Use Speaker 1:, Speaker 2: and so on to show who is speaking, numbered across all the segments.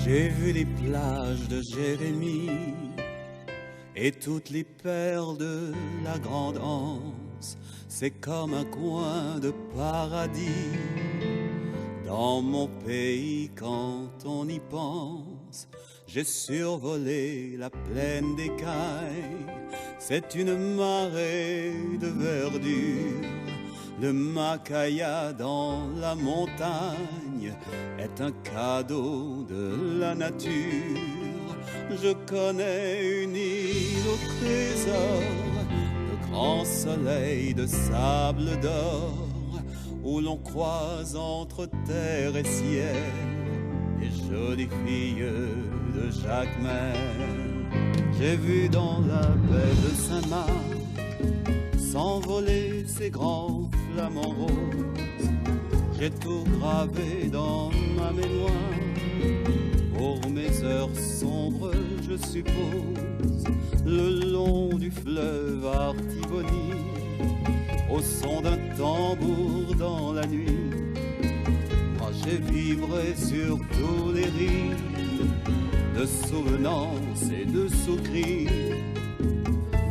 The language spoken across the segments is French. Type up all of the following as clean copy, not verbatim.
Speaker 1: J'ai vu les plages de Jérémie et toutes les perles de la Grande Anse. C'est comme un coin de paradis dans mon pays quand on y pense. J'ai survolé la plaine d'écailles, c'est une marée de verdure. Le Macaya dans la montagne est un cadeau de la nature. Je connais une île au trésor, de grands soleils de sable d'or, où l'on croise entre terre et ciel les jolies filles de Jacmel. J'ai vu dans la baie de Saint-Marc s'envoler ces grands flamants roses. J'ai tout gravé dans ma mémoire pour mes heures sombres, je suppose, le long du fleuve Artibonite, au son d'un tambour dans la nuit. Moi j'ai vibré sur tous les rives de souvenance et de sous-cris,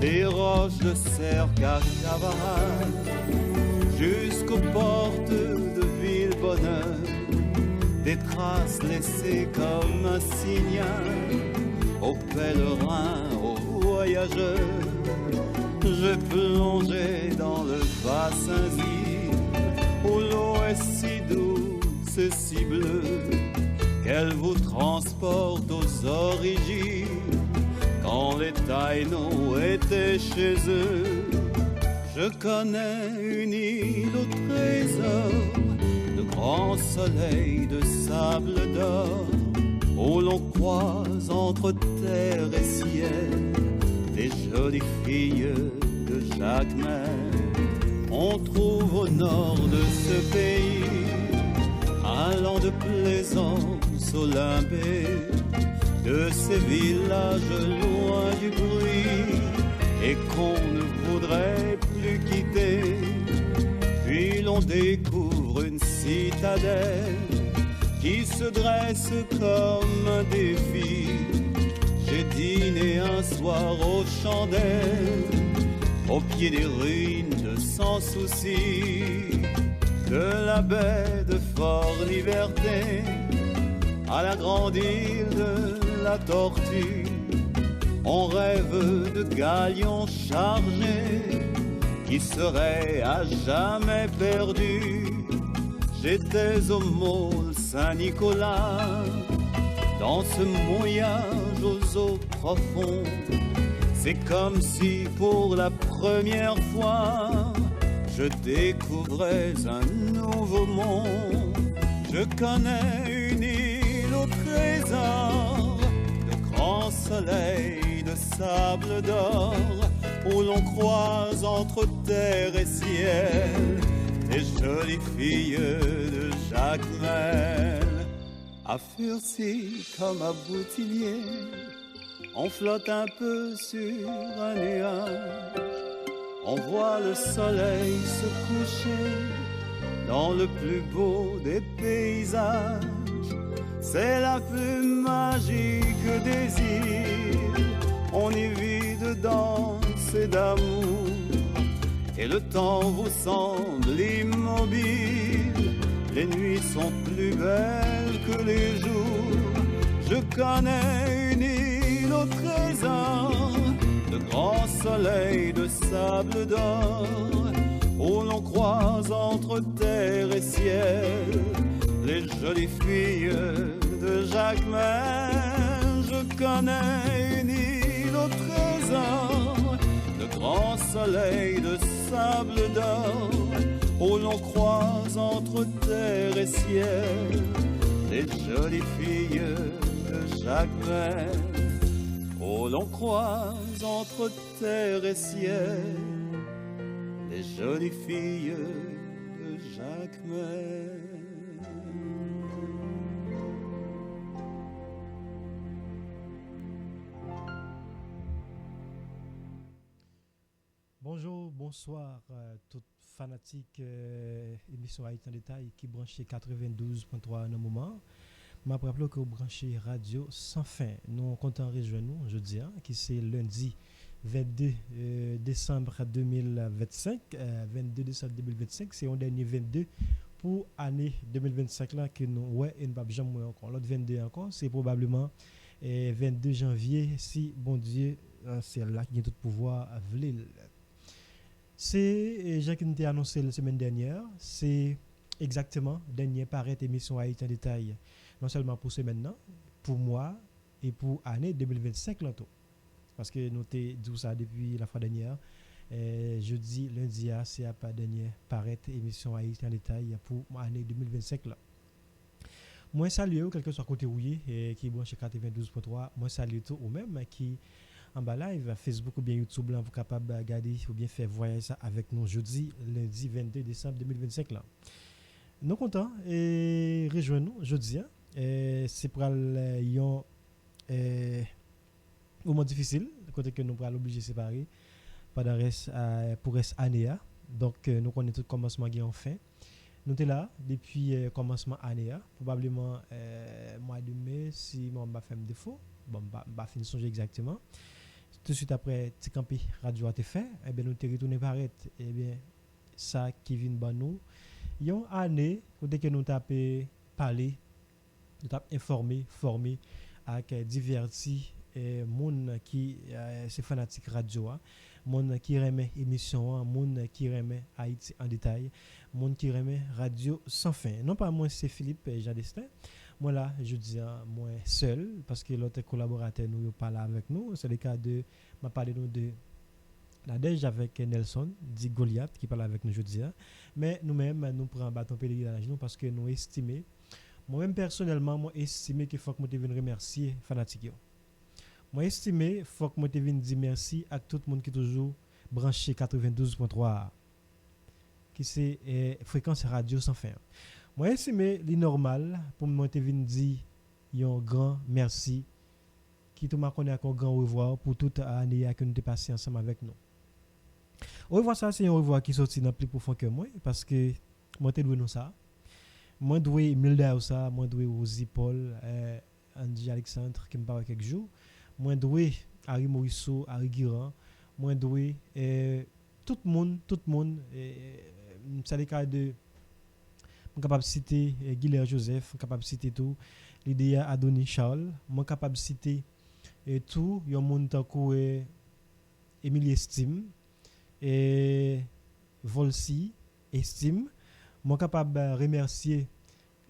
Speaker 1: des roches de cercle à Cavaral jusqu'aux portes de Villebonheur, des traces laissées comme un signal aux pèlerins, aux voyageurs. Je plongeais dans le bassin où l'eau est si douce et si bleue qu'elle vous transporte aux origines quand les Taïnos étaient chez eux. Je connais une île au trésor, de grands soleils de sable d'or, où l'on croise entre terre et ciel les jolies filles de Jacmel. On trouve au nord de ce pays un land de plaisance Olympée, de ces villages loin du bruit et qu'on ne voudrait plus quitter. Puis l'on découvre une citadelle qui se dresse comme un défi. J'ai dîné un soir aux chandelles, au pied des ruines de Sans Souci, de la baie de Fort-Liberté à la grande île de la Tortue. On rêve de galions chargés qui seraient à jamais perdus. J'étais au môle Saint-Nicolas, dans ce mouillage aux eaux profondes. C'est comme si pour la première fois je découvrais un nouveau monde. Je connais une île au trésor, de grands soleils de sable d'or, où l'on croise entre terre et ciel les jolies filles de Jacmel. À Furcy comme à Boutillier, on flotte un peu sur un nuage. On voit le soleil se coucher dans le plus beau des paysages. C'est la plus magique des îles. On y vit de danse et d'amour, et le temps vous semble immobile. Les nuits sont plus belles que les jours. Je connais une île au trésor, de grands soleils de sable d'or, où l'on croise entre terre et ciel les jolies filles de Jacmel. Je connais une île au trésor, de grands soleils de sable d'or, où l'on croise entre terre et ciel les jolies filles de Jacmel. Où l'on croise entre terre et ciel les jolies filles de Jacmel.
Speaker 2: Bonjour, bonsoir à toutes fanatiques émission Haïti en détail qui branchait 92.3 en un moment. m'a rappelé que vous branchez Radio Sans Fin. Nous comptons rejoindre nous jeudi, qui c'est lundi 22 décembre 2025. 22 décembre 2025, c'est un dernier 22 pour l'année 2025 là que nous ouais et nous pas jamais encore. L'autre 22 encore, c'est probablement 22 janvier si bon Dieu c'est là qui a tout pouvoir vle. C'est Jacques qui nous a annoncé la semaine dernière, c'est exactement dernière paraît émission Haïti en détail. Non seulement pour ce maintenant, pour moi et pour l'année 2025 là tout. Parce que nous t'ai dit ça depuis la fois dernière. Jeudi, lundi, c'est à pas dernière paraître émission Haïti en détail pour l'année 2025 là. Moi saluer quel que soit côté rouillé qui branche 92.3. Moi saluer tout ou même qui en bas live Facebook ou bien YouTube là pour capable de regarder ou bien faire voyager ça avec nous jeudi, lundi 22 décembre 2025 là. Nous contents et rejoignez nous jeudi c'est pour un moment difficile côté que nous pourrons l'obliger de séparer pendant reste pour reste année donc nous connaissons tout commencement qui en fin nous sommes là depuis commencement année probablement mois de mai si mon m'a fait défaut bon pas finir songer exactement tout de suite après petit campé radio a été fait et bien nous te retourner paraître et bien ça qui vient ban nous yon année côté que nous tapé parler nous t'a informé formé avec diverti moun qui c'est fanatique radio moun qui remet émission moun qui remet Haïti en détail moun qui remet radio sans fin non pas moi c'est Philippe Jean Destin moi là je dis moi seul parce que l'autre collaborateur nous parle avec nous c'est le cas de m'a parlé nous de la déj avec Nelson dit Goliath qui parle avec nous jeudi mais nous-mêmes nous prenons bâton pèlerinage nous parce que nous estimons moi-même personnellement moi estimé qu'il faut que moi te vienne remercier fanatique yo. Moi estimé faut que moi te vienne dire merci à tout le monde qui toujours branché 92.3 qui c'est fréquence radio sans fin. Moi estimé li normal pour moi te vienne dire un grand merci qui tout m'a connaît un grand au revoir pour toute année que nous t'ai passé ensemble avec nous. Au revoir ça c'est un au revoir qui sorti dans plus profond que moi parce que moi te doué nous ça. Moi doué Milda ça, moi doué Rosie Paul, Andy Alexandre qui me parle quelques jours. Moi doué Harry Morisseau, Harry Guiran, moi doué tout le monde c'est le cas de capable citer Guilherme Joseph, capable citer tout Lydia Adonis Charles, moi capable citer tout yon monde tankou Émilie Estime et Volsi Estime. Moi capable remercier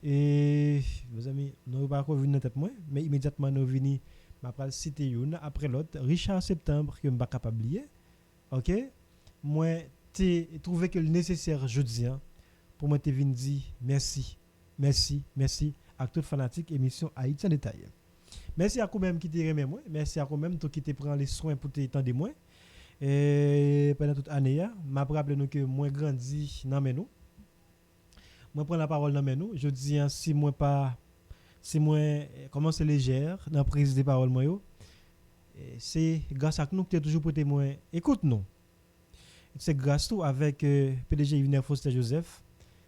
Speaker 2: et mes amis nous pas encore venir tête moi mais immédiatement nous venir m'a pral citer une après l'autre Richard Septembre que m'pas capable oublier. OK? Moi t'ai trouvé que le nécessaire jeudi pour moi te venir dire merci à tout fanatique émission Haïti en détail. Merci à vous même qui te remet moi, merci à vous même qui te prend les soins pour te tendre moi. Et pendant toute année m'a rappelé nous que moi grandi dans nous moi prends la parole dans nous je dis si moi comment c'est légère dans prise de parole moi yo c'est grâce à nous que tu toujours pour témoin écoute nous c'est grâce tout avec PDG Yvonne Foster Joseph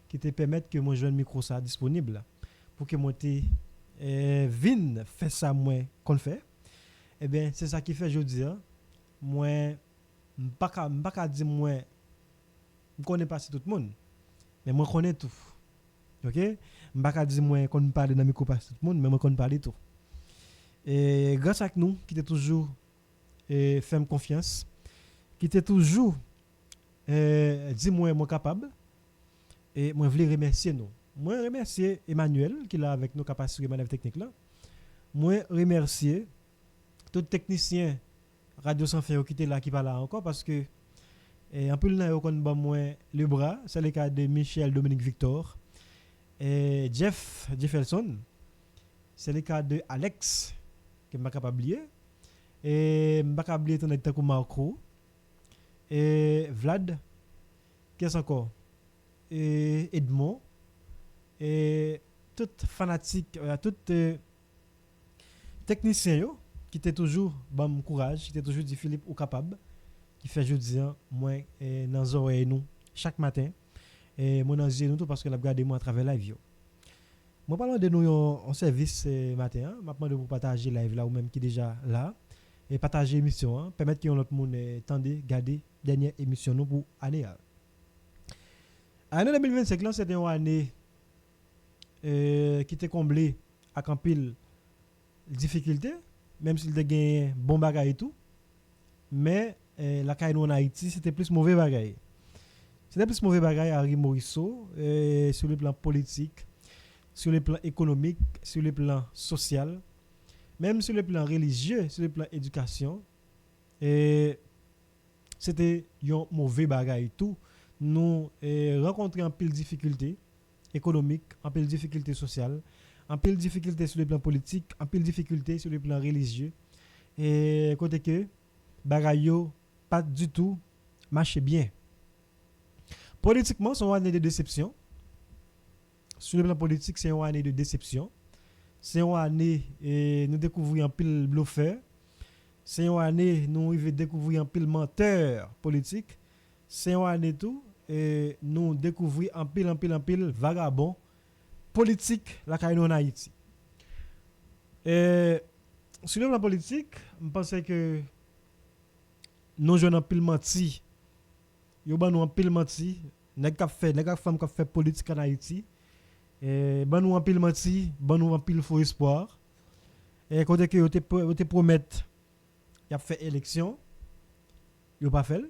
Speaker 2: qui te permettre que moi joindre micro ça disponible pour que moi te vinn faire ça moi qu'on fait et bien c'est ça qui fait je dis moi pas dire moi je connais pas tout le monde mais moi connais tout. OK? M'pa dire moi qu'on parle dans micro pas tout le monde mais moi qu'on parle tout. Et grâce à nous qui était toujours fait confiance, qui était toujours dit moi capable et moi voulais remercier nous. Moi remercier Emmanuel qui là avec nous capacité manœuvre technique là. Moi remercier tout technicien Radio Sans Fin qui était là qui pas là encore parce que en plus là on ba moi le bras, c'est le cas de Michel Dominique Victor et Jefferson. C'est le cas de Alex que m'a capable oublier et m'a capable oublier ton état comme Marco et Vlad qu'est-ce encore et Edmond et tout fanatique tout technicien yo qui était toujours bon courage qui était toujours dit Philippe ou capable qui fait jeudi moi dans oreille nous chaque matin et mon dans nous tout parce que l'a regarder moi à travers la vie Moi parlant de nous en service matin, hein, m'a demandé pour partager live là ou même qui déjà là et partager émission hein, permettre que l'autre monde tende garder dernière émission nous pour année. Année 2025 là c'était une année qui était comblée avec un pile difficulté même s'il a gagné bon bagage et tout mais la caille en Haïti c'était plus mauvais bagage. C'était plus mauvais bagage à Harry Morisseau sur le plan politique, sur le plan économique, sur le plan social, même sur le plan religieux, sur le plan éducation. Et c'était un mauvais bagage tout. Nous rencontrons en pile difficulté économique, en pile difficulté sociale, en pile difficulté sur le plan politique, en pile difficulté sur le plan religieux. Et côté que bagay yo pas du tout marché bien. Politiquement, c'est une année de déception. Sur le plan politique, c'est une année de déception. C'est une année nous découvrons un pile bluffeur. C'est une année nous découvrir un pile menteur politique. C'est une année tout et nous découvrir un pile vagabond politique la caille en Haïti. Et sur le plan politique, je pense que nous jouons un pile menti. Yo ban nou an pile menti, nèg ka femme ka fait politique en Haïti. Et ban nou an pile menti, ban nou an pile faux espoir. Et côté que yo te promettre y a fait élection, yo pas fait.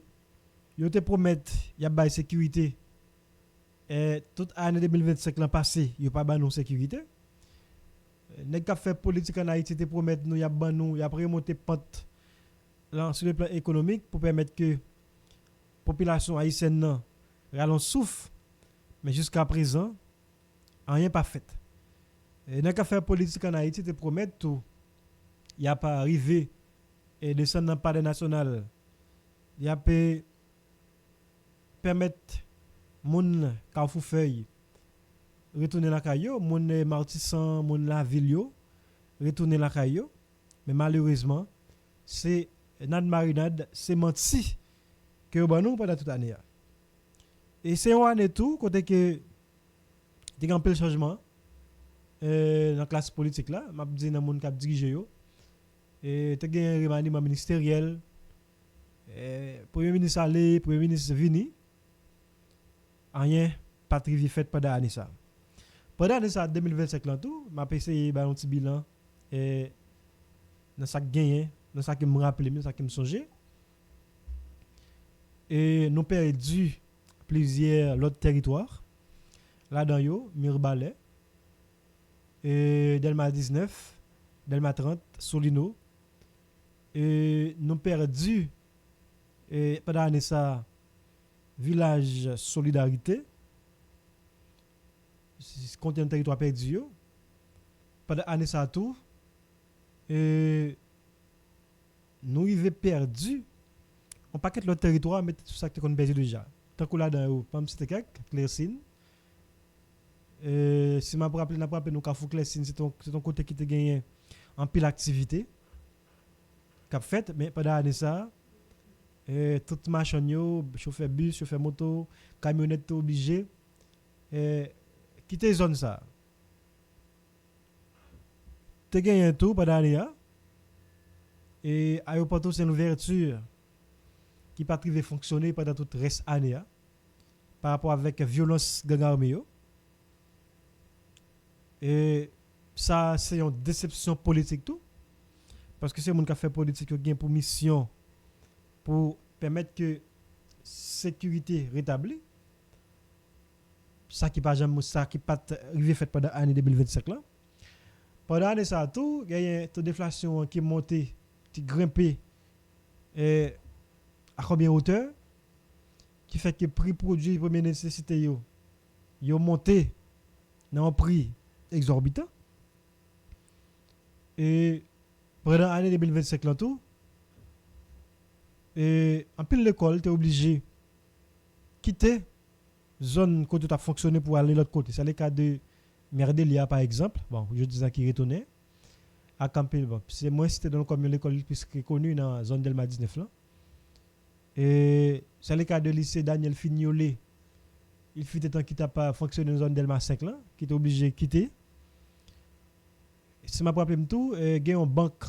Speaker 2: Yo te promettre y a bail sécurité. Et toute année 2025 l'an passé, yo pas ban nou sécurité. Nèg ka fait politique en Haïti te promettre nous y a ban nou, y a remonter pente là sur le plan économique pour permettre que population haïtienne nan ralon souffle mais jusqu'à présent rien pas fait. Et dans ka faire politique en Haïti te promettre tout y a pas arrivé et descendre dans palais national. Y a peut permettre moun Carrefour Feuille retourner la caillou, moun Martissan, moun la ville yo retourner la caillou mais malheureusement c'est nan marinade, c'est menti que vous avez pendant toute l'année. Et c'est un année tout, côté que il y a un peu de changement dans la classe politique là, m'a dit dans monde qui dirige yo. Et tu as un remaniement ministériel. Premier ministre allé, premier ministre vini. Rien pas trivi fait pendant l'année ça. Pendant l'année ça 2025 là tout, m'a essayé ba un petit bilan et dans ça gagné, dans ça qui me rappelle, dans ça qui me songeait. Et nous perdu plusieurs autres territoires. Là-dedans, yo, Mirbalais, et Delma 19, Delma 30, Solino. Et nous perdu, et pendant l'année ça, village Solidarité. C'est contient un territoire perdu. Yo. Pendant l'année ça tout, et nous y avons perdu. On paquet le territoire mais tout ça que qu'on perdu déjà tant que là dans pas c'était quelque Clercine si m'a rappelé n'a pas nous Carrefour Clercine c'est ton côté qui te gagné en pile activité cap fait mais pendant année ça toute machine yo chauffeur bus chauffeur moto camionnette obligé quitter zone ça te gagné tout pendant année et aéroport c'est une ouverture qui pas privé fonctionner pendant toute reste année par rapport avec violence gang armé et ça c'est une déception politique tout parce que c'est monde qui fait politique qui gain pour mission pour permettre que sécurité rétablie ça qui pas jamais ça qui pas arrivé fait pendant l'année 2025 là pendant l'année ça tout gagne taux d'inflation qui monté qui grimpé et à combien hauteur qui fait que prix produit première nécessité yo monté dans un prix exorbitant et pendant l'année 2025 là tout et en pile l'école tu es obligé quitter zone côté tu as fonctionné pour aller l'autre côté c'est le cas de Merdelia par exemple bon je disais qui retournait à camper bon c'est moi c'était dans comme l'école plus connue dans la zone Delma 19 là. Et c'est le cas de lycée Daniel Fignolet. Il fut temps qui t'a pas fonctionné dans zone Delma 5 là, qui est obligé de quitter si m'a rappelé tout, il y a une banque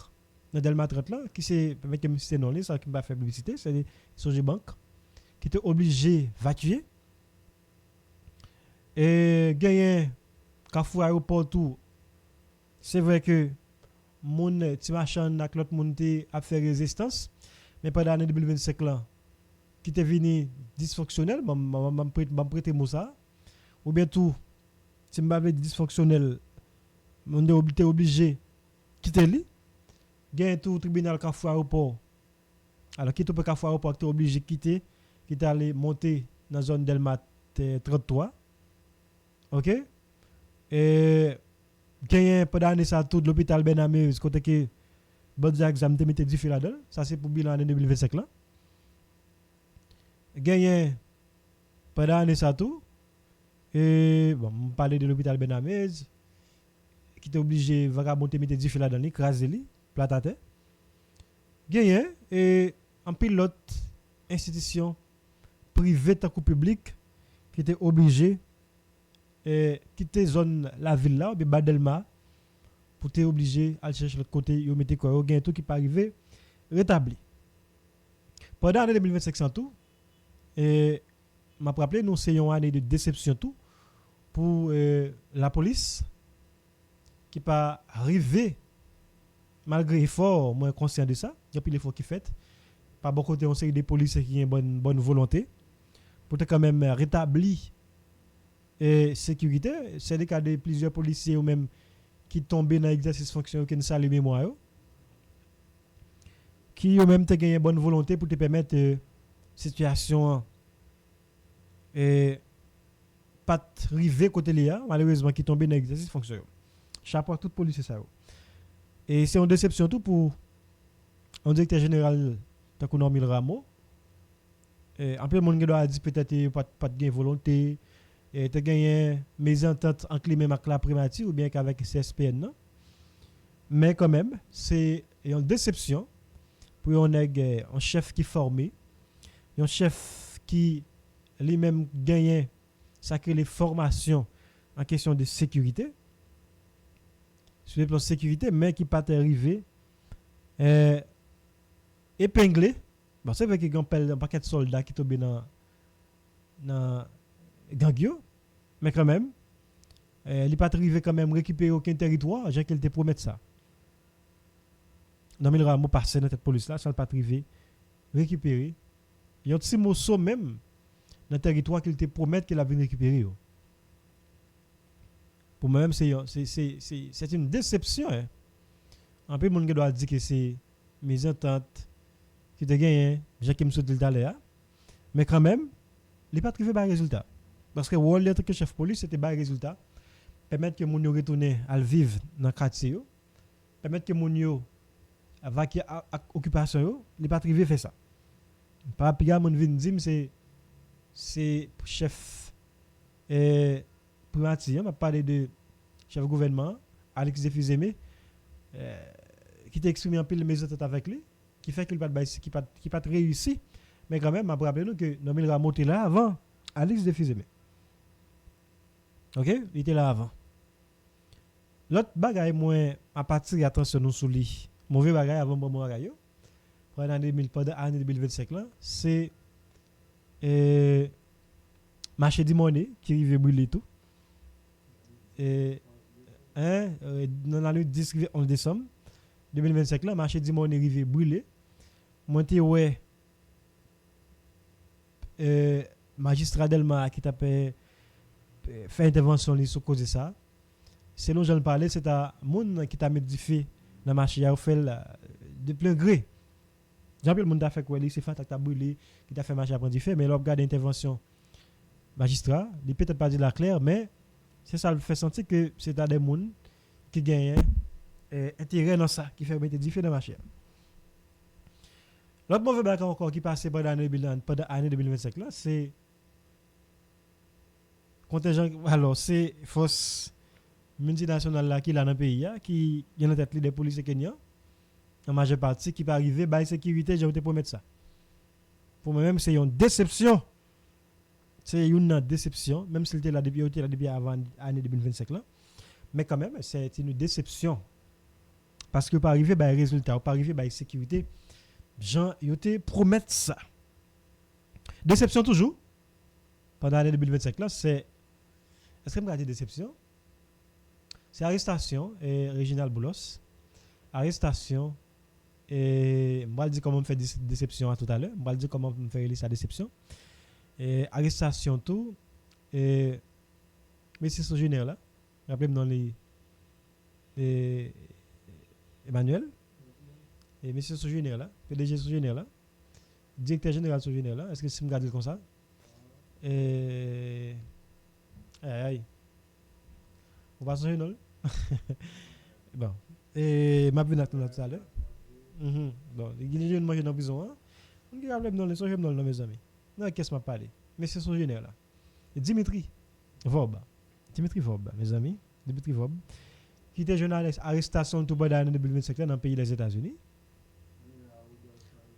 Speaker 2: dans Delma 30 là, qui c'est, permettre que me citer non, ça qui m'a fait publicité, c'est des Soje Bank, qui était obligé d'évacuer. Et gagner Carrefour aéroport tout. C'est vrai que mon petit machin avec l'autre monde a fait résistance, mais pendant l'année 2025 là, qui était venu dysfonctionnel, m'a prêté mot ça. Ou bien tout, si m'avait dysfonctionnel, on était obligé quitter lui. Gagne tout tribunal Carrefour aéroport. Alors qui tout Carrefour aéroport tu obligé quitter, qui est allé monter dans la zone Delmat 33. OK? Et gagne pendant l'année ça tout de l'hôpital Benamé côté que bon examen te mettait du fil là-dedans, ça c'est pour bilan année 2025 là. Gagne pendant l'année ça tout et bon on parlait de l'hôpital Benamé qui était obligé vagabonder mettre du fil là-dedans, écraser lui, platater. Gagne et en pilote institution privée tant que publique qui était obligé quitter zone la ville là ou bien Badelma pour t'es obligé à chercher l'autre côté yo mettre quoi gain tout qui pas arriver rétabli pendant l'année 2025 tout et m'a rappelé nous c'est une année de déception tout pour la police qui pas arrivé malgré effort moi conscient de ça il y a plus l'effort qui fait pas beaucoup de série des policiers qui ont bonne volonté pour quand même rétablir et sécurité, c'est le cas de plusieurs policiers ou même qui tombent dans l'exercice fonction qui ne salue mémoire qui ont même gagné bonne volonté pour te permettre situation et pas river côté là malheureusement qui tombent dans l'exercice fonction. Chapeau à tout policier ça. Et c'est une déception tout pour un directeur général Takou Normil Rameau. Et en plus monde qui doit dire peut-être pas de volonté et tu as gagné mes ententes en climat avec la primature ou bien qu'avec CSPN. Non? Mais quand même, c'est une déception pour un chef qui est formé, un chef qui lui-même gagne sacré les formations en question de sécurité, sur le plan de sécurité, mais qui pas arrivé épinglé. Bon, c'est vrai qu'il y a un paquet de soldats qui tombent dans Gangio, mais quand même, il n'est pas arrivé quand même récupérer aucun territoire, j'ai qu'elle te promet ça. Dans le rameau passé dans cette police là, ça n'est pas arrivé récupérer. Il y a un petit morceau même dans le territoire qu'il te promet qu'il a venu récupérer. Pour moi-même, c'est une déception. Hein. Un peu, mon gars doit dire que c'est mes ententes qui te gagnent, j'ai qui me saute le l'air. Mais quand même, il n'est pas arrivé par résultat. Parce que le rôle de chef de police, c'était par résultat. Permettre que mon yo retourne à vivre dans le quartier. Permettre que mon yo vaquer à occupation. Il n'est pas arrivé faire ça. Par rapport à mon vin c'est chef primature, on va parler de chef de gouvernement, Alex Defizeme, qui t'a exprimé un peu les méthodes avec lui, qui fait qu'il n'a pas réussi. Mais quand même, je rappelle nous que Nomil Rameau était là avant Alex Defizeme. Ok? Il était là avant. L'autre bagaille, moi, à partir attention nous sous lui, mauvais bagaille avant bon bagaille, pour l'année 2025 là, c'est marché du monnaie qui arrive brûler tout. Et dans l'année 10 11 décembre 2025 là, marché du monnaie arrive brûler. Monté ouais magistrat Delma qui t'a fait intervention sur cause de ça. Selon j'en parlais, c'est un monde qui t'a mis du feu dans marché a fait de plein gré. Jean-Pierre monde t'a fait quoi, c'est fait t'a brûlé qui t'a fait marché à prendre du feu, mais là regarde intervention magistrat, il peut-être pas dit la claire, mais c'est ça le fait sentir que c'est des monde qui gagnent intérêt dans ça qui fait mettre du feu dans marché. L'autre mauvais bac encore qui passe pendant l'année 2025 là, c'est contingent, alors c'est force multinationale là qui là dans le pays qui y a en tête des policiers kenyans en majeure partie qui peut arriver by sécurité, j'ai te promettre ça. Pour moi-même c'est une déception. C'est une déception même s'il était là depuis avant l'année 2025 là. Mais quand même c'est une déception parce que pas arriver bah résultat, pas arriver bah sécurité. Jean yo te promettent ça. Déception toujours. Pendant l'année 2025 là, c'est est-ce que me garder déception? C'est arrestation et Réginald Boulos. Arrestation et moi dire comment me fait déception à tout à l'heure, moi dire comment me faire sa déception. Et arrestation tout et monsieur Sogénère là, rappelez-moi dans les Emmanuel et monsieur Sogénère là, PDG Sogénère là, directeur général Sogénère là, est-ce que c'est me garder comme ça? Et aïe. On va changer non? Bon. Et m'a venu tout à l'heure. Bon, il y a une manger dans la prison hein. On qui rappelle dans les songer dans mes amis. Non, qu'est-ce m'a parlé? Mais c'est son général là. Et Dimitri Vob, mes amis, Dimitri Vob, qui était journaliste arrestation tout bas d'année 2025 dans le pays des États-Unis.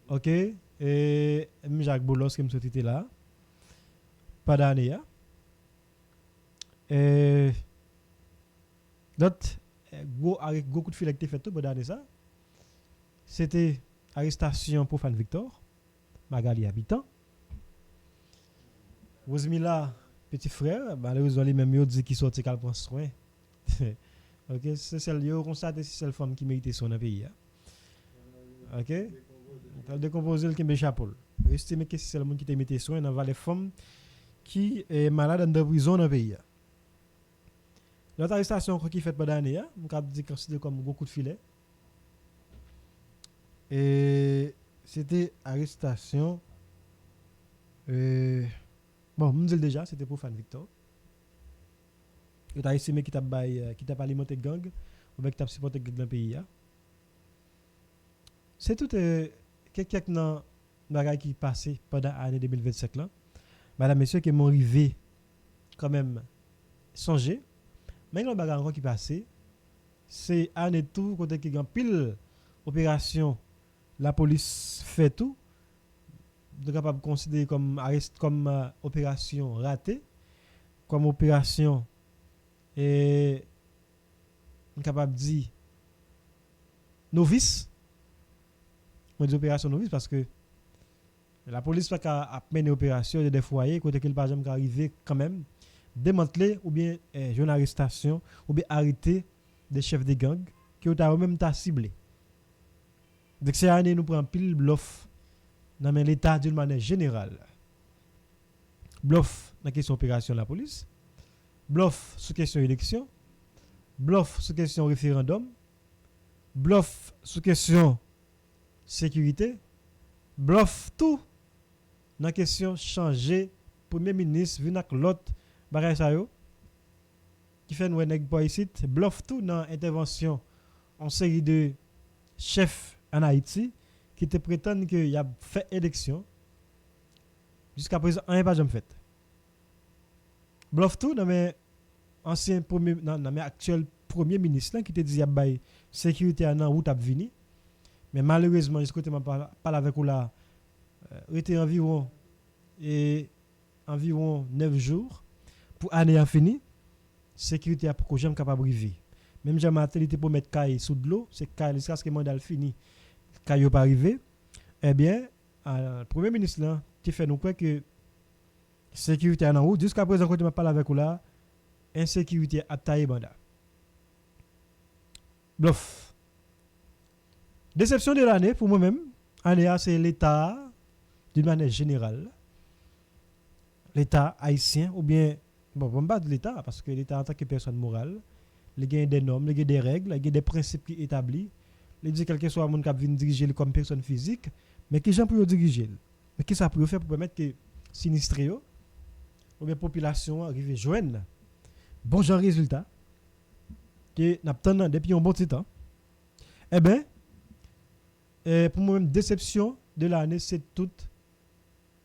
Speaker 2: OK, et Jacques Boulos qui me sorti là. Pas d'année hein. Et d'autres gros coup de fil qui était fait tout bas d'année ça. C'était arrestation pour Fan Victor, Magali habitant. Rosemilla, petit frère, malheureusement, les mêmes dit qu'il sorti qu'elle prend soin. OK, c'est celle yo constate c'est celle femme qui mérite son dans le pays. OK? Elle décomposer qui met chapeau. Estimez que c'est le monde qui te mette soin dans les femmes qui est malade dans prison dans le pays. L'autre arrestation qui fait pendant l'année, on peut dire considéré comme beaucoup de filet. Et c'était arrestation bon, je dis déjà, c'était pour Fan Victor. Et tu as estimé qui t'a alimenté gang ou bien qui t'a supporté gang dans le pays. C'est tout quelques bagages qui passé pendant l'année 2025 là. Madame, messieurs, qui m'ont arrivé quand même songer. Mais le bagage encore qui passé, c'est année tout côté qui a pile opération. La police fait tout, de capable considérer comme opération ratée, comme opération et capable dire novice. Moi dis opération novice parce que la police pas qu'à mener opération de des foyers côté qu'il pas jamais arriver quand même démanteler ou bien une arrestation ou bien arrêter des chefs de gang qui ont même ta ciblé. Donc cette année nous prend pile bluff dans l'état d'une manière générale. Bluff dans question opération de la police, bluff sur question élection, bluff sur question référendum, bluff sur question sécurité, bluff tout dans question changer premier ministre venir avec l'autre bagage ça yo qui fait nous nèg pas ici, bluff tout dans intervention en série de chefs en Haïti qui te prétendent qu'il y a fait élection jusqu'à présent rien pas jamais fait. Bluff tout dans mes anciens premier dans mes actuel premier ministre qui te dit y a bail sécurité en route à venir mais malheureusement jusqu'à côté m'a pas avec ou là était environ 9 jours pour année à fini sécurité a pour jamais capable arriver même jamais attelé pour mettre caille sous de l'eau c'est caille jusqu'à ce que mandat fini caille pas arrivé eh bien le premier ministre là tu fait nous croire que sécurité en route jusqu'à présent quand tu m'a parlé avec ou là insécurité a taillé mandat bluff déception de l'année pour moi-même année c'est l'état d'une manière générale l'état haïtien ou bien bon on pas de l'état parce que l'état en tant que personne morale il y a des normes il y a des règles il y a des principes qui établis il dit quel que soit monde qui vient diriger comme personne physique mais qui gens pour diriger mais qui ça pour faire pour permettre que sinistré ou bien population arrive joindre bon genre résultat que n'attendant depuis un bon petit temps eh ben pour moi même déception de l'année c'est toute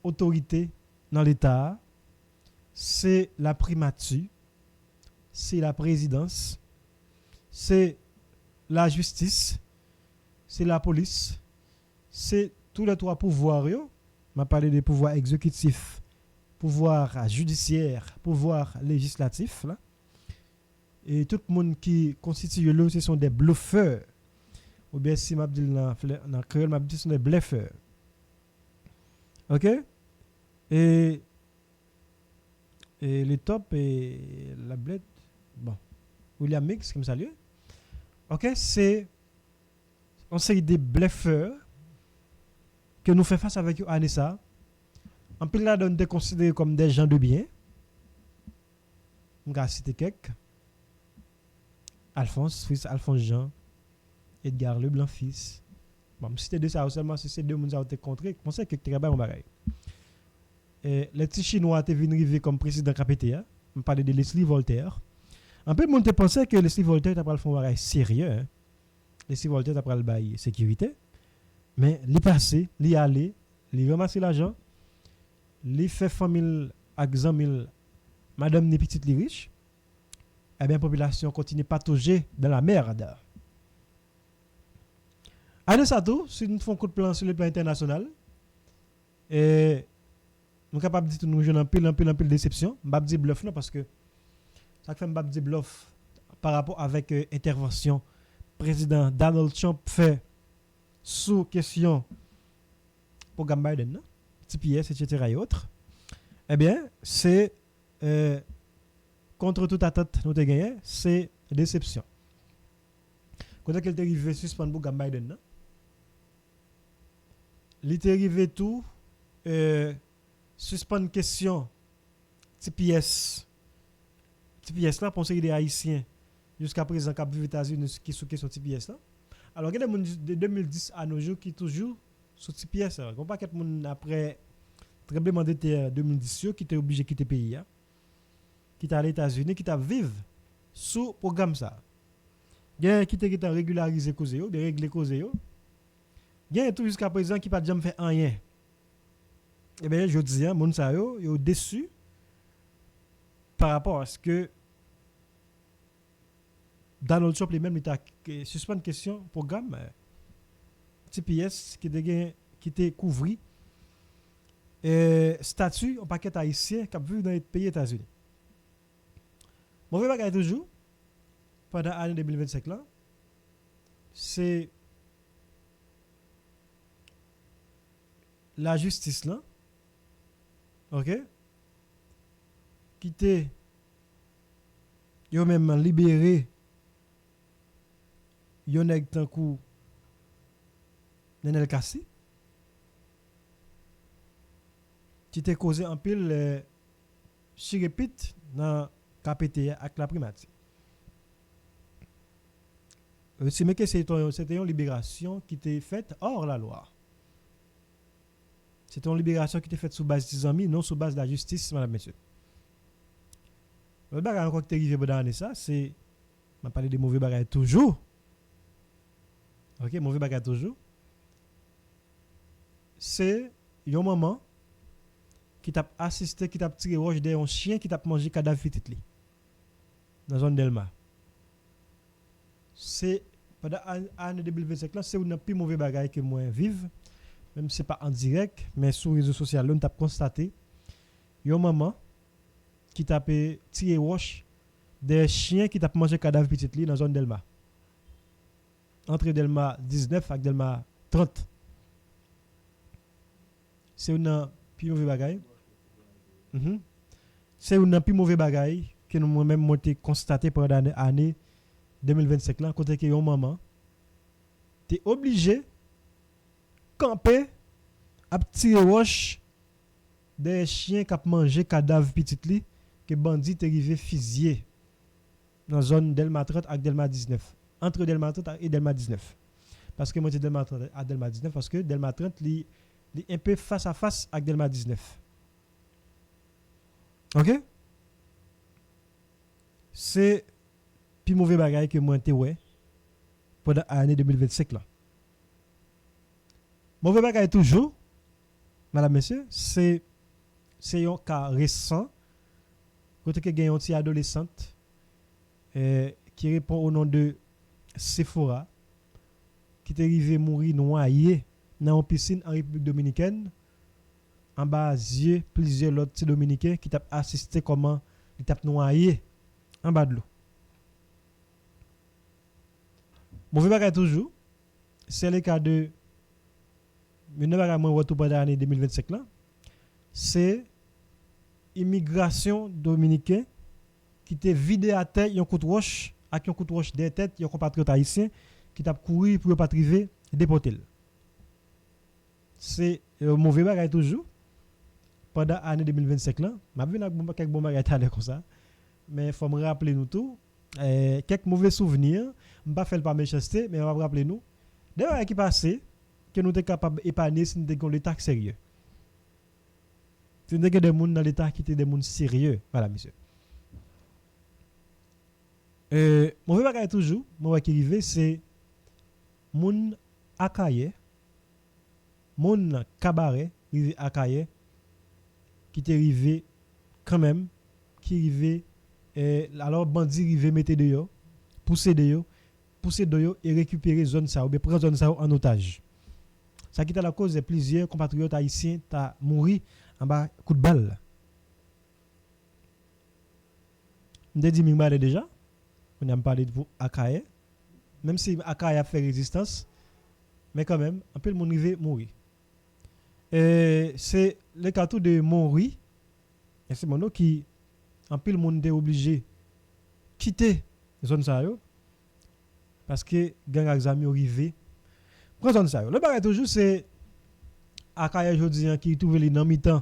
Speaker 2: autorité dans l'état c'est la primature c'est la présidence c'est la justice c'est la police c'est tous les trois pouvoirs yo m'a parlé des pouvoirs exécutifs pouvoir judiciaire pouvoir législatif là et tout le monde qui constitue là ce sont des bluffeurs ou bien si m'a dit dans créole m'a dit sont des bluffeurs. OK? Et les top et la bled bon, William Mix qui me salue. OK, c'est on série des bluffeurs que nous fait face avec Anissa. En plus là on est considérés comme des gens de bien. On va citer quelques Alphonse, fils Alphonse Jean, Edgar Leblanc fils. Bon, si c'était de ça seulement si c'est deux monde ça été contré, je pensais que très bien on bagaille. Les petits chinois étaient venus arriver comme président KPTA, on parlait de Leslie Voltaire. En peu monde pensait que Leslie Voltaire t'a pas le fond bagaille sérieux hein. Leslie Voltaire t'a pas le bail sécurité. Mais li passé, li aller, li ramasser l'argent, li fait famille avec 100 000 madame ni petite li riche. Eh bien, la population continue patauger dans la merde. Allez, ça tout, si nous faisons un coup de plan sur le plan international, et nous sommes capables de dire que nous jouons un pile de déception. Je ne vais pas dire bluff, non, parce que ça fait un dire bluff par rapport avec l'intervention président Donald Trump fait sous question programme Biden, TPS, etc. et autres. Eh bien, c'est contre toute attente, nous avons gagné, c'est déception. Quand elle est arrivée suspendre pour Biden, il est arrivé tout, suspendre question TPS. TPS là, pour ceux des Haïtiens, jusqu'à présent, qui vivent aux États-Unis, qui sont question TPS là. Alors, il y a des gens de 2010 à nos jours qui toujours sur TPS. Il n'y a pas de gens après le tremblement de terre 2010 qui étaient obligés de quitter le pays. Qui étaient aux États-Unis, qui vivent sous le programme ça. Il y a qui étaient régularisés cause de régler cause. Il y a tout jusqu'à présent qui pas jamais fait rien. Eh bien, je dis, mon sa yo déçu par rapport à ce que Donald Trump lui-même il a suspendu question programme TPS qui était couvert statut en paquet haïtien qui a vu dans les pays États-Unis. Mauvais bagage toujours pendant l'année 2025 là, c'est la justice là, ok, qui était yo même libéré yon nèg tan kou Nenel Kassi qui te causé en pile chirépite dans KPTA avec la primati. C'est mais que c'était une libération qui était faite hors la loi. C'était une libération qui était faite sous base des amis, non sous base de la justice, madame, messieurs. Le bagage encore qui est arrivé dans ça, c'est on parler de mauvais bagages toujours. OK, mauvais bagage toujours. C'est un maman qui t'a assisté, qui t'a tiré roche d'un chien qui t'a mangé cadavre petit li dans zone Delma. C'est pendant l'année 2025 là, c'est un plus mauvais bagage que moi vive, même si c'est pas en direct, mais sur les réseaux sociaux, on t'a constaté un maman qui t'a tiré roche des chiens qui t'a mangé cadavre petit li dans zone Delma. Entre Delma 19 et Delma 30. C'est un plus mauvais bagage. C'est un plus mauvais bagage que nous même monté constaté pendant l'année 2025 là, côté que yon maman t'es obligé camper à tirer roche des chiens qui mangé cadavre petit li que bandit est arrivé fusillé dans zone Delma 30 et Delma 19. Entre Delma 30 et Delma 19. Parce que moi, c'est Delma 30 à Delma 19, parce que Delma 30, il est un peu face à face avec Delma 19. OK? C'est plus mauvais bagage que moi, ouais, pendant l'année 2025. Là. Mauvais bagage toujours, madame, messieurs, c'est un cas récent, côté que il y a une petite adolescente qui répond au nom de Sephora qui est arrivé mourir noyé dans une piscine en République Dominicaine en bas yeux plusieurs autres petits dominicains qui t'a assisté comment il t'a noyé en bas de l'eau. Mauvais bagage toujours c'est le cas de mais ne pas moi retour pendant l'année 2025 là, c'est immigration dominicaine qui te vidé à terre un coup de roche avec un coup de roche des têtes un compatriote haïtien qui t'a couru pour pas arriver déporter. C'est mauvais bagage toujours pendant l'année 2025 là, m'a vu quelques bons bagages comme ça, mais faut me rappeler nous tout quelques mauvais souvenirs, on pas faire par méchanceté mais on va rappeler nous d'ailleurs qui passé que nous sommes capables d'épargner si nous avons l'État sérieux. Si nous avons des gens dans l'État qui sont des gens sérieux. Voilà, monsieur. Mon bagage toujours, mon qui arrive, c'est mon akaye, mon cabaret, rive akaye, qui est arrivé quand même, qui arrivé, alors bandit rive mettre dehors, pousser dehors et récupérer zone ça, ou bien prendre zone ça en otage. Ça qui est la cause de plusieurs compatriotes haïtiens ta mouru en bas coup de balle. On a dit que déjà, on a parlé de Akaye, même si Akaye a fait résistance, mais quand même, un peu le monde arrivé mourir. C'est le cas de mourir, et c'est mon qui, un peu le monde est obligé de quitter la zone ça, parce que gang examen arrivé. Prends ça. Le bagage toujours c'est Akaye aujourd'hui qui trouve les dans mi-temps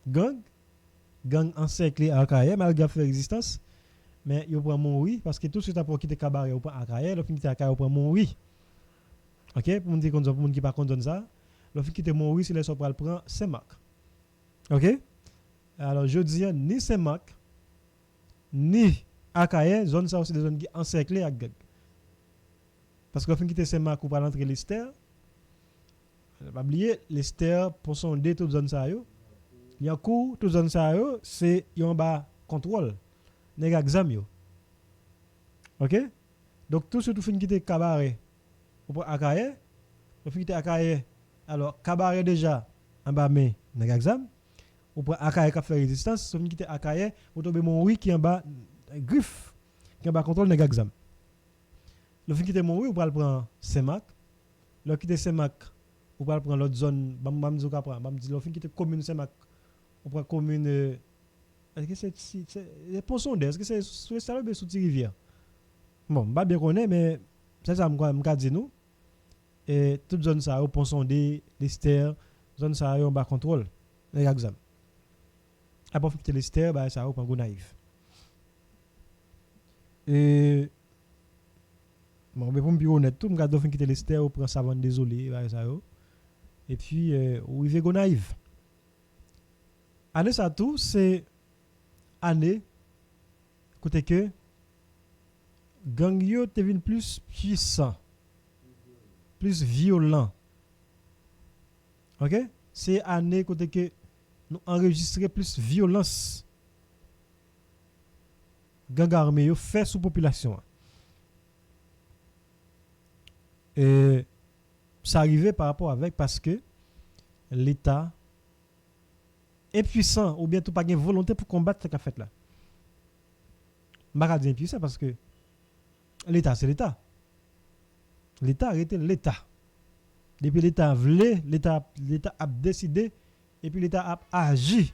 Speaker 2: gang encerclé Akaye malgré faire résistance mais il prend mon oui parce que tout de suite après quitter cabaret ou prend Akaye le fin quitter Akaye prend mon oui. OK pour me dire pour monde qui pas condamne ça le fin quitter mon oui c'est les so pral prend Saint-Marc. OK alors je dis ni Saint-Marc ni Akaye zone ça c'est des zones qui encerclées avec gang. Parce que quand on quitte Saint-Marc ou pas l'entrée l'Ester, pas oublier l'Ester pour sonder toute zone ça yo. Il y a coup toute zone ça yo, c'est en bas contrôle. Nèg exam yo. OK? Donc tout ce tout fin quitter cabaret ou Akaye, on fin quitter Akaye. Alors cabaret déjà en bas mais nèg exam ou pour Akaye qui fait résistance, on fin quitter Akaye, ou tomber mon oui qui en bas griffe qui en bas contrôle nèg exam. Le fin quitter mon oui, on va prendre Saint-Marc. Le quitter Saint-Marc, on va prendre l'autre zone. Bam dit le fin quitter commune Saint-Marc. On prend commune est-ce que c'est Ponson est-ce que c'est sur ça ou sous rivière. Bon, pas bien connaît mais c'est ça me dit nous. Et toute zone ça au Ponson l'Ester, zone ça on bas contrôle. Les exam. Après quitter l'Ester, bah ça on prend Gonaïve. Et bon, mais pour me dire honnête, tout, je vais quitter l'Ester, on prend ça, désolé, ça. Et puis, on y va naïf. Année ça tout, c'est année, côté que, gang yo te vin plus puissant, plus violent. OK? C'est année, côté que, nous enregistrer plus violence. Gang armé yo fait sous population. Et ça arrivait par rapport avec parce que l'État est puissant ou bien tout pas de volonté pour combattre ce qu'a fait là. Je ne vais pas dire impuissant parce que l'État c'est l'État. L'État a été l'État. Depuis l'État voulait, l'État a décidé et puis l'État a agi.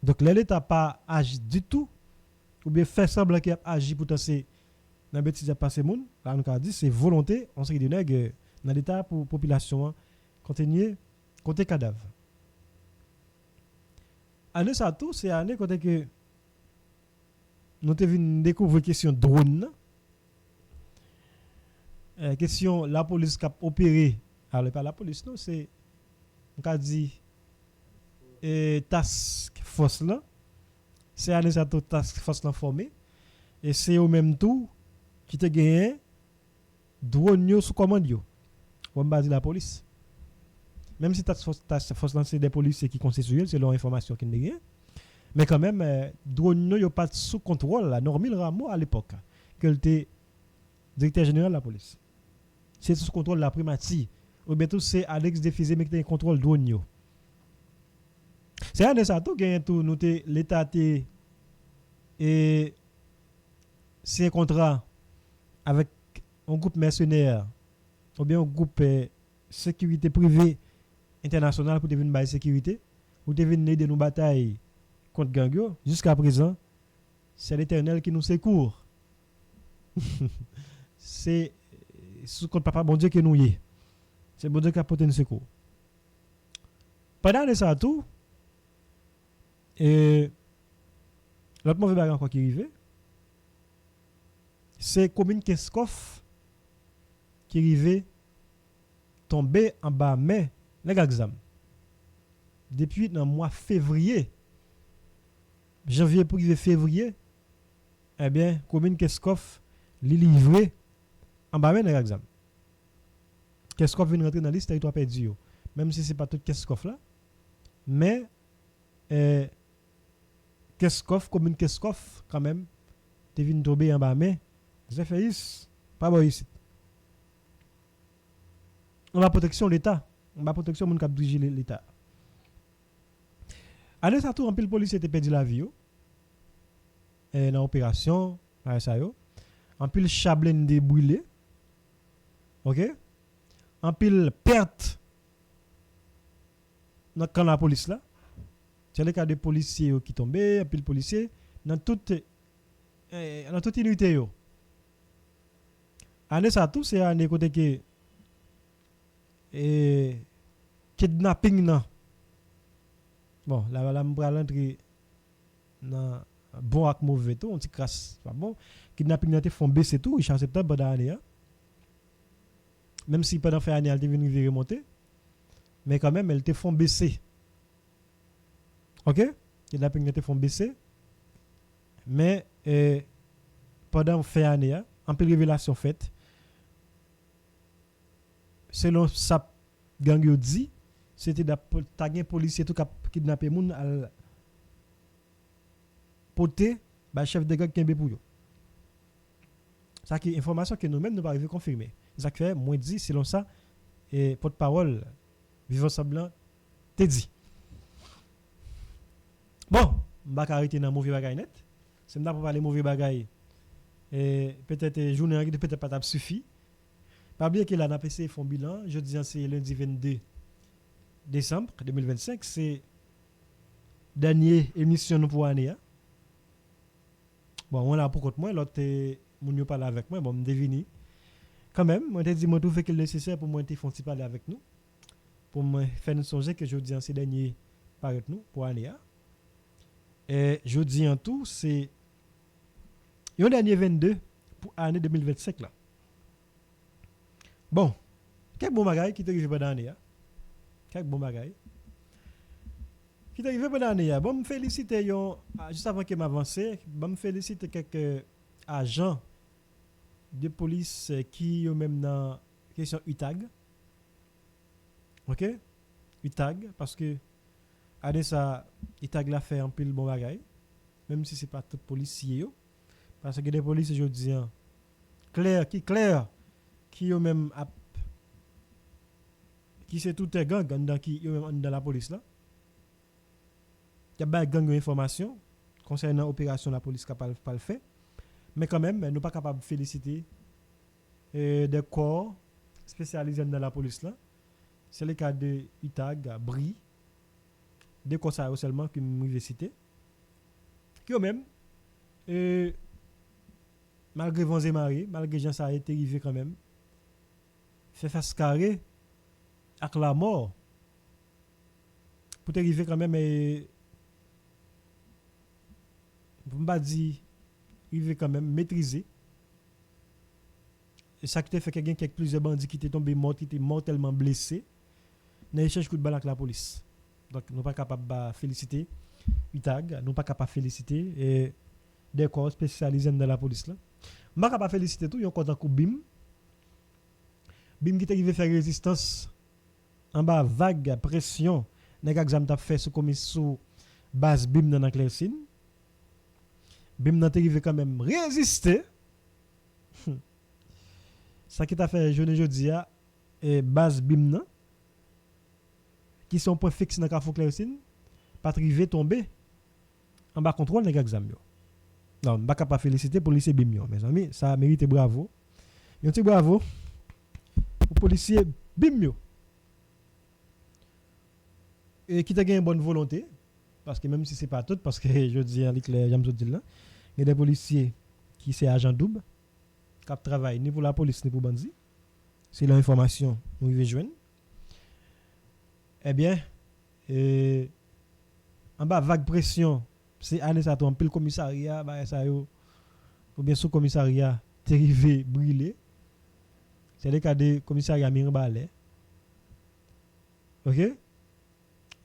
Speaker 2: Donc l'État n'a pas agi du tout ou bien fait semblant qu'il a agi pour tasser dans le bêtise de passer monde, là on a dit c'est volonté, on sait que dans l'état pour population continuer côté cadavre. Année ça tout c'est année côté que nous te vinn découvrir question drone. Question la police qui a opéré, alors pas la police non, c'est on a dit task force là. C'est année ça tout task force là formé et c'est au même tout qui te gagné drone yo sous commande yo. On va dire la police. Même si task force c'est des policiers qui constituent c'est leur information qui gagne. Mais quand même drone yo pas sous contrôle la Normil Rameau à l'époque que était directeur général de la police. C'est sous contrôle la primatie ou bientôt c'est Alex Defizé mais qui a contrôle drone yo. C'est un de ça tout gagne tout nous l'état et c'est un contrat avec un groupe mercenaire ou bien un groupe sécurité privée internationale pour te venir bailler sécurité, ou te venir aider nous bataille contre gang yo, jusqu'à présent, c'est l'Éternel qui nous secourt. C'est sous compte papa bon Dieu que nous y est. C'est bon Dieu qui a porté nous secours. Pendant ça tout, et l'autre mauvais bagage encore qui arrive, c'est commune Keskov qui arrive tomber en bas mais les gars exam. Depuis le mois février, janvier pour arriver février, eh bien commune Keskov li livré en bas mais les exam. Keskov vient rentrer dans la liste territoire perdu, même si c'est pas tout Keskov là, mais Keskov commune Keskov quand même te vient tomber en bas mais c'est fait pas bon ici. On va protection l'État, on va protection moun k'ap dirige l'État. Année ça tout en pile policier te perdu la vie yo. Dans opération ça yo. En pile chablin de brûlé. OK? En pile perte dans quand la police là. C'est le cas de policiers qui tombé, en pile policier dans toute unité yo. Année ça tout c'est année côté que kidnapping nan. Bon, là me pral entrer dans bon ak mauvais tout, on ti crasse, pas bon. Kidnapping nan te font baisser tout, Richard septembre pendant année. Même si pendant fin année elle te venu remonter, mais quand même elle te font baisser. OK? Kidnapping nan te font baisser. Mais pendant fin année, en pile révélation faite, selon ça gang yo dit, c'était d'après policier tout cap kidnapper moun al poté ba chef de gang kembe pour yo. Ça qui information que nous même nous pas arriver confirmer. Ça fait moins dit selon ça et porte-parole vivant semblant te dit. Bon, m'pa arrêter dans mauvais bagay net. C'est m'pa parler mauvais bagay et peut-être journée peut-être pas suffit. Pas oublier que là, on a passé font bilan. Je dis c'est lundi 22 décembre 2025. C'est dernière émission pour l'année. Bon, on a pour contre moi. L'autre, moun yo parle avec moi. Bon, me devine. Quand même, moi, te dit, moi, tout fait que le nécessaire pour moi, te font parler avec nous. Pour me faire nous songer que je dis c'est dernier par nous pour l'année. Et je dis en tout, c'est un dernier 22 pour l'année 2025 là. Bon, quel bon bagay qui t'arrive pendant l'année. Quel bon bagay. Qui t'arrive pendant l'année. Bon, me féliciter juste avant que m'avance, bon me féliciter quelques agents de police qui ont même dans question UTAG. OK? UTAG parce que année ça UTAG l'a fait un pile bon bagay. Même si c'est pas tout policier yo parce que des policiers je dis clair qui ont même qui c'est tout un gang dans qui même dans la police là. Il y a pas gang d'information concernant opération la police capable pas le faire mais quand même nous pas capable de féliciter des corps spécialisés dans la police là. C'est le cas de UTAG, BRI, des corps ça seulement qui m'université qui ont même malgré vents et marées, malgré gens ça a été arrivé quand même fait face carré avec la mort pour arriver quand même pour pas dire arriver quand même maîtriser et ça qui fait que quelques plusieurs bandits qui étaient tombés morts qui étaient mortellement blessés dans échange coup de balle avec la police. Donc nous pas capable de féliciter UTAG, nous pas capable de féliciter et des corps spécialisés dans la police là. Nous pas capable de féliciter tout, yon content coup BIM qui est arrivé faire résistance en bas vague pression nèg exam t'a fait sous base BIM dans Clercine. BIM n'a arrivé quand même résister. Ça qui t'a fait journée jodi a et base BIM nan qui sont point fixe dans Carrefour Clercine pas arrivé tomber en bas contrôle nèg exam yo. Non, pas capable féliciter policier BIM yo mes amis, ça mérite bravo. Un petit bravo. aux policiers bim yo. Et qui t'a gagné une bonne volonté parce que même si c'est pas tout parce que je dis avec les j'aime dire là, il y a des policiers qui c'est agent double qui travaillent ni pour la police ni pour bandit. C'est l'information nous y joindre. Eh bien en bas vague pression, c'est année ça en pile commissariat bah ça yo ou bien sous commissariat terrivé brûlé. C'est le cas de commissariat Mirbalais. OK?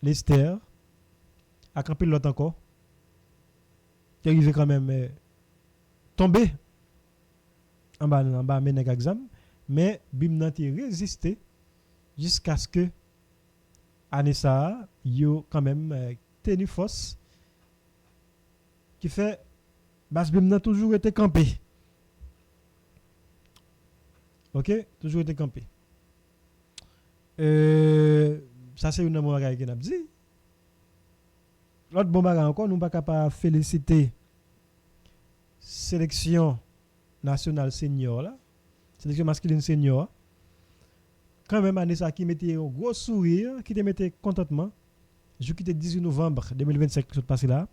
Speaker 2: Lester a campé l'autre encore. Qui arrivé quand même tomber en bas mener examen mais bim nan te résisté jusqu'à ce que Anessa yo quand même tenu force qui fait bas bim nan toujours été campé. OK, toujours été campé. Ça c'est une bonne bagage que n'a dit. L'autre bon bagage encore nous pas capable féliciter sélection nationale senior là, sélection masculine senior. Quand même Anessa qui mettait un gros sourire, qui te mettait contentement. Je quitté 18 novembre 2025 qui passé là.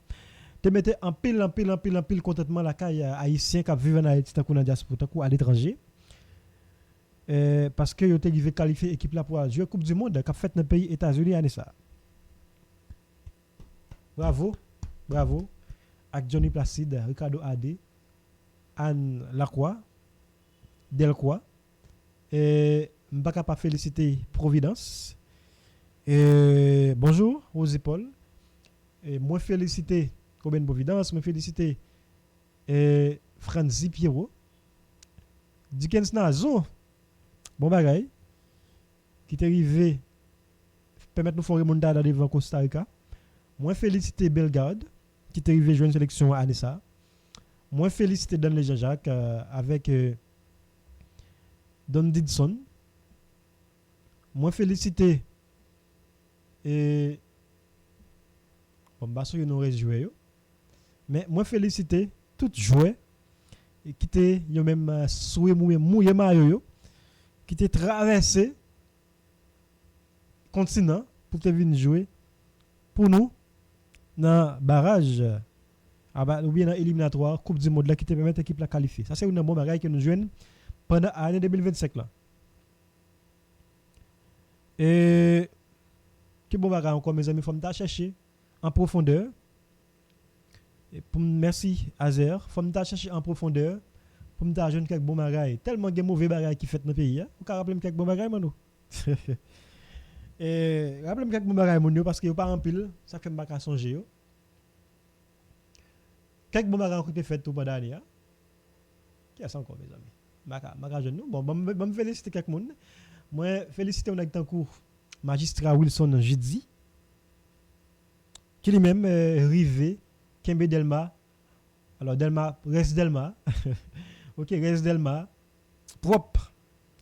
Speaker 2: Te mettait en pile contentement la caille haïtien qui vivent en Haïti tant qu'on a diaspora ou à l'étranger. Parce que yo te arrivé qualifier équipe là pour jouer Coupe du monde qu'a fait dans le pays États-Unis année ça. Bravo avec Johnny Placide, Ricardo Adé, Anne Lacroix, Delcroix et m'pa pas féliciter Providence. Bonjour aux épaules. Et moi féliciter Combien Providence, moi féliciter Franzi Pierrot. Dickens Nazo. Bon bagay qui t'est arrivé permettre nous faire remontada devant Costa Rica. Moi féliciter Bellegarde qui t'est arrivé jouer une sélection à Anessa. Moi féliciter Dan Jean-Jacques avec Don Didson. Moi féliciter et bon bah so nous reste jouer mais moi féliciter tout joueur et qui t'est yo même soué mouillé maillot qui t'est traversé continent pour te venir jouer pour nous dans barrage ou bien dans éliminatoire Coupe du monde là qui te permet l'équipe la qualifier. Ça c'est une bonne bagaille que nous jouons pendant l'année 2025 là. Et que bon bagaille encore mes amis, faut me chercher en profondeur. Et pour merci Azer, faut me chercher en profondeur. Pour me jeune quelques bons bagailles tellement de mauvais bagailles qui fait dans le pays hein. Vous rappeler quelques bons bagailles manou. Et rappelez-moi quelques bons bagailles manou parce que pas en pile, ça fait pas songer. Quelques bons bagailles qui fait tout pendant l'année. Qui a ça encore mes amis? Maka jeune nous. Bon, me féliciter quelques monde. Moi féliciter on a en cours magistrat Wilson Jidzi qui lui-même rivé Kembe Delma. Alors Delma reste Delma. OK, reste Delma propre.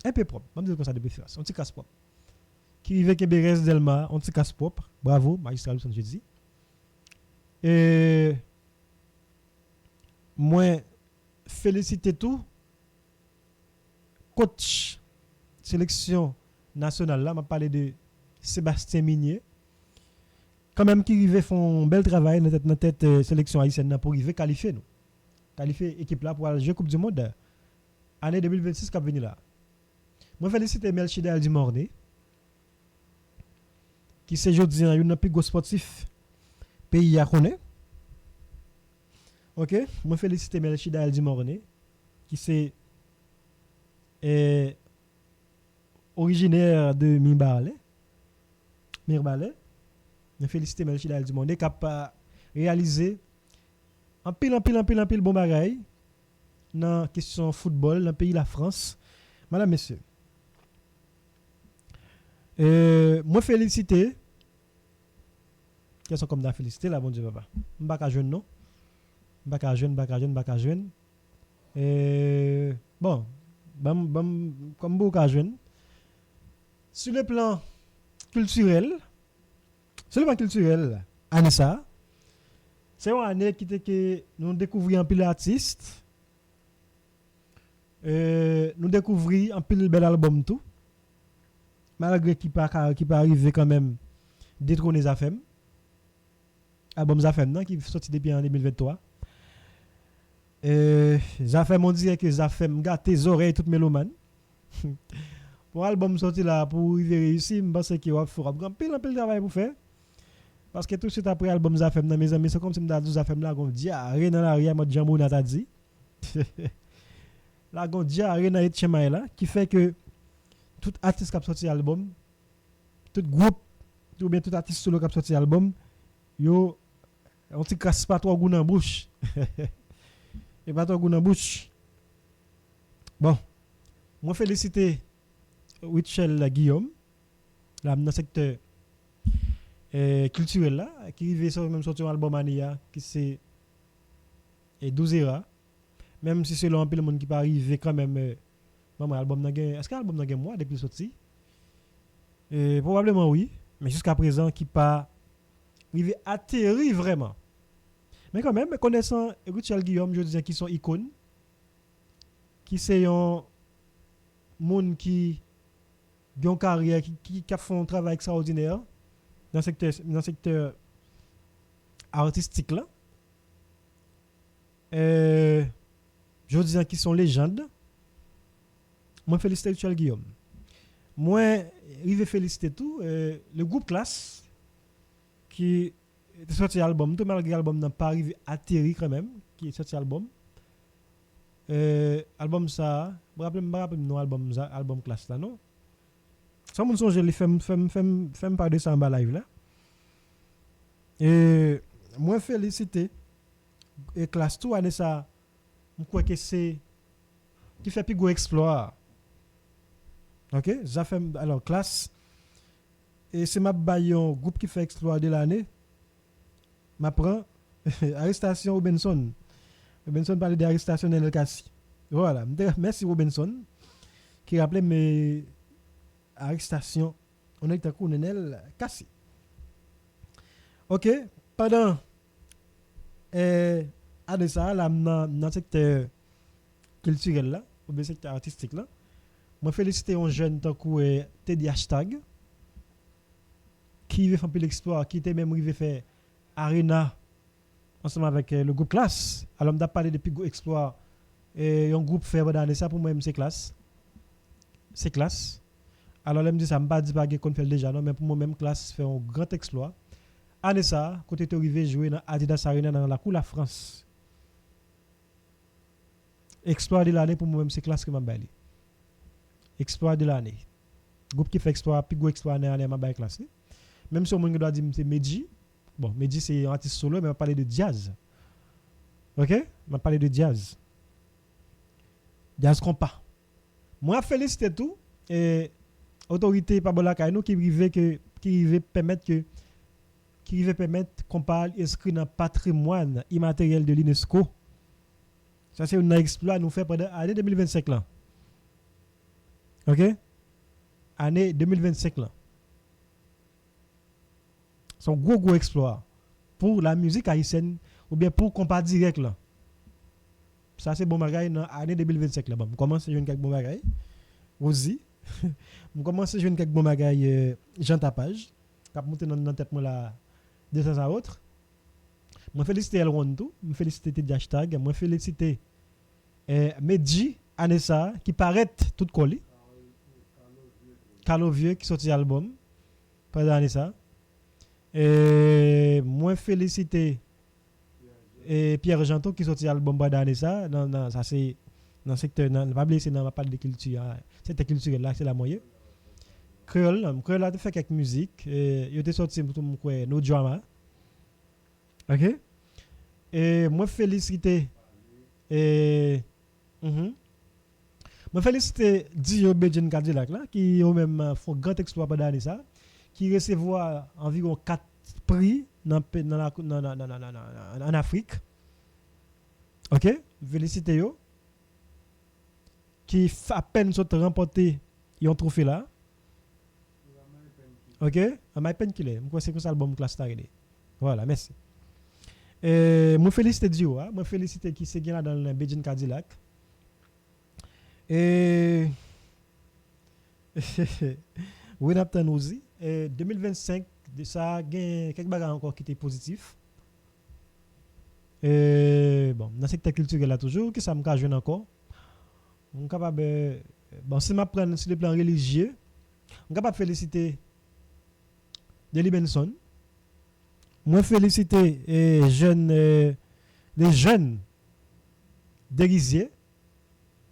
Speaker 2: Un peu propre. On dit comme ça de préférence. On petit casse propre. Qui rive Kembe reste Delma, on petit casse propre. Bravo magistrat Wilson Jidzi. Et moi féliciter tout coach sélection nationale là m'a parlé de Sébastien Minier quand même qui rive font un bel travail dans tête sélection haïtienne pour rive qualifier nous qualifier équipe là pour aller jouer Coupe du monde année 2026 qui va venir là. Moi féliciter Melchida Aldimorné qui c'est jodi un plus gros sportif pays à connaît. OK, moi féliciter Melchida Aldimorné qui c'est originaire de Mirbalais. Je félicite Melchida Aldimorné qui a réalisé un pile bon bagaille dans question football dans le pays la France. Madame messieurs. Moi féliciter qui sont comme da féliciter là bon Dieu papa. M'pa jeune non. M'pa jeune. Bon comme beaucoup jeune. Sur le plan culturel, Anessa, c'est une année qui était que nous découvrions un pile d'artistes, nous découvrions un pile bel album tout, malgré qui pas arrivé quand même détrôner Zafem. Album Zafem non qui sorti depuis en 2023. Zafem on dirait que Zafem gâte tes oreilles toutes mélomanes. Pour album sorti là pour y réussir, je pense qu'il va faire un pile travail pour faire. Parce que tout de suite après l'album Zafem dans mes amis, c'est comme si je me disais Zafem là, on dit rien dans l'arrière, moi Jambo n'a pas dit. Là, on dit rien dans les chemins là, qui fait que tout artiste qui a sorti l'album, tout groupe, ou bien tout artiste solo qui a sorti l'album, yo, on ne casse pas trop goût dans la bouche. Et pas trop goût dans la bouche. Bon, moi féliciter Wichel Guillaume, là, dans le secteur culturel là, qui arrive sur même sorti un album Ania, qui c'est 12 Era. Même si c'est un peu le monde qui peut arriver quand même, album est-ce que l'album n'a moi depuis sorti? Probablement oui, mais jusqu'à présent qui pas arrivé atterri vraiment. Mais quand même, connaissant Richard Guillaume, je disais qu'ils sont icônes, qui c'est un monde qui a une carrière, qui a fait un travail extraordinaire dans le secteur artistique là. Je disais qu'ils sont légendes. Moi, félicite Richard Guillaume. Moi, je vais féliciter tout. Le groupe Classe, qui est sorti album, tout malgré l'album n'a pas arrivé atterri quand même, qui est sorti album. Album ça, je me rappelle non album Classe là, non? Ça me songe, je fais parler de ça en live là. Et moi, féliciter et Classe tout, année ça, je crois que c'est qui fait plus gros exploit. Ok, ça fait alors Classe et c'est ma baillon groupe qui fait exploit de l'année. M'apprend arrestation Robinson. Robinson parlait d'arrestation dans le Cassi. Voilà, merci Robinson qui rappelait mes arrestations on est à colonel Cassi. Ok, pendant à ça là dans le secteur culturel là ou bien secteur artistique là. Moi féliciter un jeune tant que Teddy Hashtag qui veut faire un peu l'exploit, qui était même arrivé faire Arena ensemble avec le groupe Classe. Alors on a parlé depuis exploit et un groupe fait dans ça pour moi c'est Classe. C'est Classe. Alors là me dit ça me pas dit pas qu'on fait déjà non mais pour moi même Classe fait un grand exploit. Année ça côté est arrivé jouer dans Adidas Arena dans la cour la France. Exploit de l'année pour moi même c'est Classe que m'a baillé. Exploit de l'année. Groupe qui fait exploit, puis go exploit année m'a baillé Classe. Même si on doit dire c'est Medji. Bon, Medji c'est un artiste solo mais on va parler de jazz. OK? On va parler de jazz. Jazz compas. Moi félicite tout et autorité Pabola Kaino qui veut permettre qu'on parle inscrit dans le patrimoine immatériel de l'UNESCO. Ça c'est un exploit nous fait pendant l'année 2025 là. OK? Année 2025 là. C'est un gros exploit pour la musique haïtienne ou bien pour compas direct là. Ça c'est bon bagaille dans l'année 2025 là. Bon, je commence à jouer quelques bon bagaille. Aussi. Je commence à jouer quelques bon bagaille Jean Tapage qui a monté dans tête moi là de temps à autre. Moi féliciter Elron tout, moi féliciter Teddy Hashtag, moi féliciter Medji Anessa qui paraît tout collé. Carlo Vieux qui sorti album pendant l'année ça. Et moi féliciter Pierre Janto qui sorti album pendant l'année ça. Non, ça c'est dans le secteur, pas blessé dans ma parle de culture. Cette culture là, c'est la moyenne. Créole a fait quelques musiques. Il était sorti pour No Drama. OK? Et moi féliciter moi féliciter Dio Bedjen Cadillac là qui ont même font grand exploit pendant l'année ça qui recevoir environ 4 prix en Afrique. OK? Féliciter yo qui à peine sont remporté un trophée là. OK? My Pen Killer. Moi c'est comme ça album Classe Taré. Voilà, merci. Moi félicite Dio, moi félicite qui c'est là dans le Bedjen Cadillac. Et Oui, Naptan aussi. 2025, ça a gagné quelques bagages encore qui étaient positifs. Bon, dans le secteur culturel là toujours, que ça me cache encore. On est capable, bon, si je prends sur le plan religieux, on est capable de féliciter Deli Benson. Moi, féliciter les jeunes déguisés.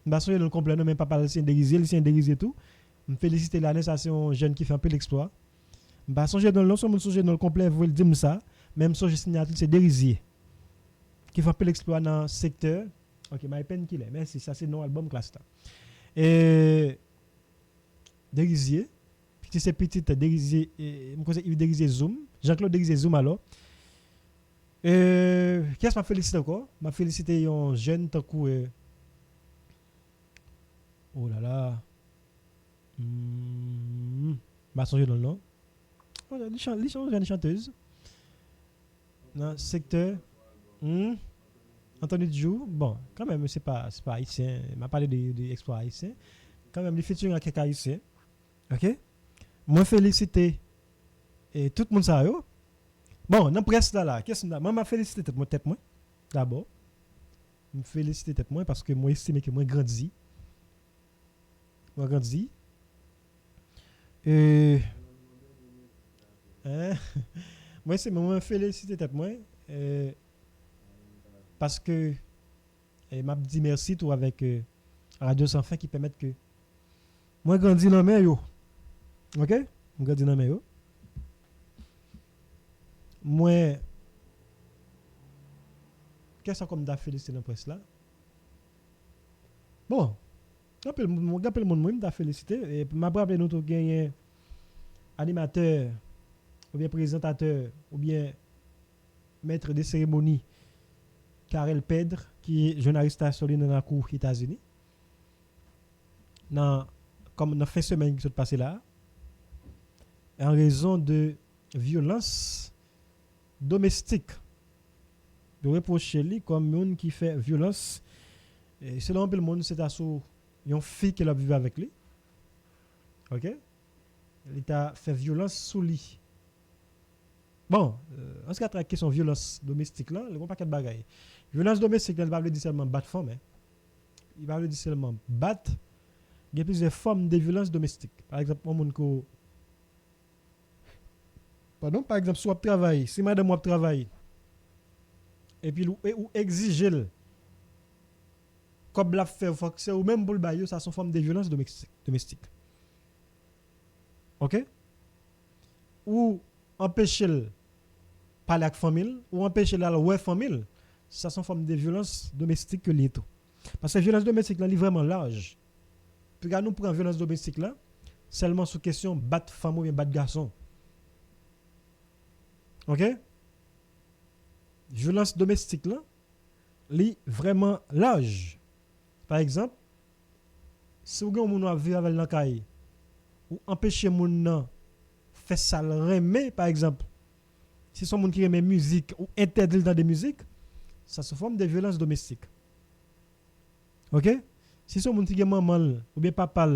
Speaker 2: Parce que nous comprenons même pas parler de déguisé, le sien déguisé tout. Je félicite la naissance jeune qui fait un peu l'exploit. Parce que dans le complet, vous le dire ça, même si je signale c'est déguisé qui fait un peu l'exploit dans le secteur. Ok, ma peine qu'il est. Merci, ça c'est non album classe. Et déguisé, petit c'est petit déguisé, il déguisé Zoom, Jean-Claude déguisé Zoom alors. Qu'est-ce que m'a félicité encore? M'a félicité un jeune tant que oh là là. M'a songé dans le nom. Les jeunes chanteuses. Dans le secteur. Anthony Djou, bon, quand même, c'est pas haïtien. Il m'a parlé des exploits haïtiens. Quand même, les featuring à quelques haïtiens. Ok? Moi, féliciter et tout le monde ça yo. Bon, dans la presse là, qu'est-ce que moi, m'a félicité tête moi. D'abord, me féliciter tête moi parce que moi, estime que moi grandi. Moi, grandi. Moi, c'est moi, féliciter tête moi. Parce que m'a dit merci tout avec Radio Sans Fin qui permettent que moi grandi dans mes yo. OK? Moi grandi dans mes yo. Moi qu'est-ce comme da félicité dans presse là? Bon, rappelle le monde moi m'a félicité et m'a rappelé nous tout gagné animateur ou bien présentateur ou bien maître de cérémonie Karel Pedre, qui est journaliste à Soline dans la cour États-Unis. Comme dans la fin de semaine qui s'est passé là, en raison de violence domestique. De reprocher lui comme un qui fait violence. Et selon le monde, c'est à une fille qui a vécu avec lui. OK? Il a fait violence sous lui. Bon, en ce qui a trait à question violence domestique là, il n'y a pas de bagaille. Violence domestique, il ne va pas dire seulement battre femme. Il va dire seulement battre. Il y a plusieurs formes de violence domestique. Par exemple, par exemple, soit travail, si madame moi travaille, et puis ou exiger comme la fait, c'est ou même pour le bail, ça sont formes de violence domestique. OK? Ou empêcher parler avec famille, ou empêcher la ouais famille. Ça sont formes de violence domestique que lié tout. Parce que la violence domestique là, est vraiment large. Puis quand nous prenons violence domestique là, seulement sous question battre femme ou bien battre garçon. OK? Violence domestique là, est vraiment large. Par exemple, si vous avez un vivre avec l'encaille ou empêcher moun faire ça le remet par exemple, si son monde qui remet musique ou interdit dans des musiques, ça se forme de violence domestique. OK? Si son monde qui est maman ou bien papa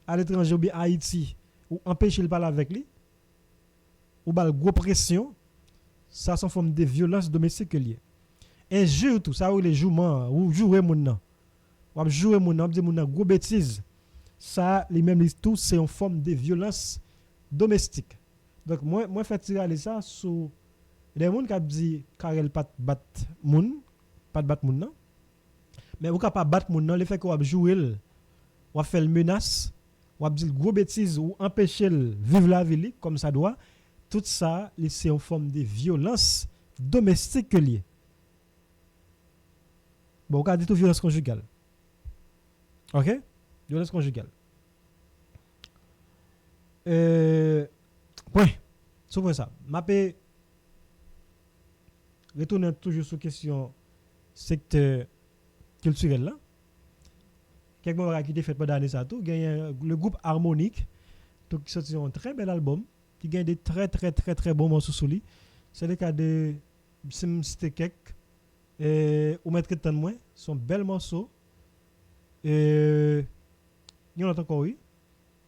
Speaker 2: à l'étranger ou bien à Haïti ou empêcher de parler avec lui ou bal gros pression, ça se forme de violence domestique lié. Et jeu tout ça ou les jouements ou jouer moun ou jouer moun dire moun gros bêtise, ça les mêmes tout c'est une forme de violence domestique. Donc moi fait tirer ça sur des gens qui dit Karel pas battre moun, pas battre moun non. Mais ou pas battre moun non, le fait qu'on jouer ou faire le menace, ou dire gros bêtise ou empêcher vivre la vie comme ça doit, tout ça c'est une forme de violence domestique liée. Bon, on dit tout violence conjugale. OK? Violence conjugale. Point. Sauf ça. M'appelle retourner toujours sur question secteur culturel là. Quelques mots qui été fait pendant l'année ça tout, gagne le groupe Harmonique qui sorti un très bel album qui gagne des très bons morceaux sous lui. C'est le cas de Simstekek ou Maître Tan moins, sont bels morceaux. Il y en a encore oui.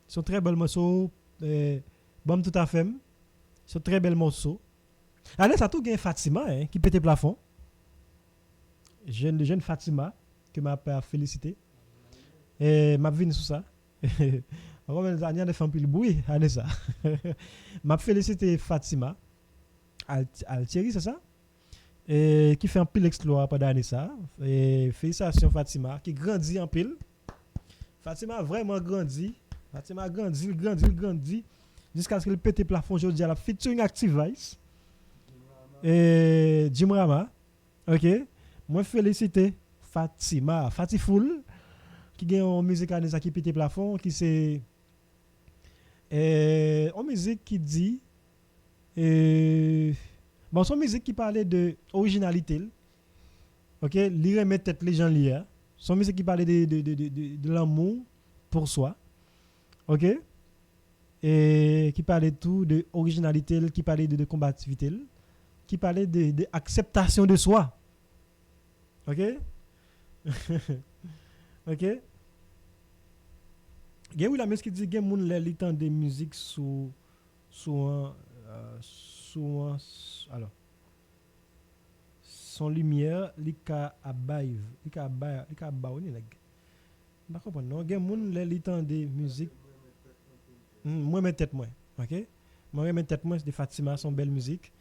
Speaker 2: Sont très bels morceaux bon tout à fait. C'est un très bel morceau. Allez, ça tout gagne Fatima hein, qui pète plafond. Jeune Fatima que m'a félicité. Et m'a venu sur ça. On va dire de faire un peu le bruit, allez ça. M'a félicité Fatima. Altieri, c'est ça? Et qui fait un pile exploit pendant l'année ça. Et félicitations Fatima qui grandit en pile. Fatima a vraiment grandi. Fatima a grandi jusqu'à ce qu'il pète plafond aujourd'hui à la featuring Active Vice. Et Jim Rama. OK. Moi féliciter Fatima, Fatifoul qui gagne en musique année ça qui pète plafond qui c'est en musique qui dit bon son musique qui parlait de originalité. OK, lire mettre tête les gens lire. Son musique qui parlait de l'amour pour soi. OK? Et qui parlait tout de originalité, qui parlait de combativité, qui parlait de acceptation de soi. OK? OK? Il y a la musique qui dit que moun les temps de musique sous alors son lumière li ka abaive li ka baoni nèg pas comprendre non gen moun les temps de musique moi mes tête moi OK moi mes tête moi de Fatima son belle musique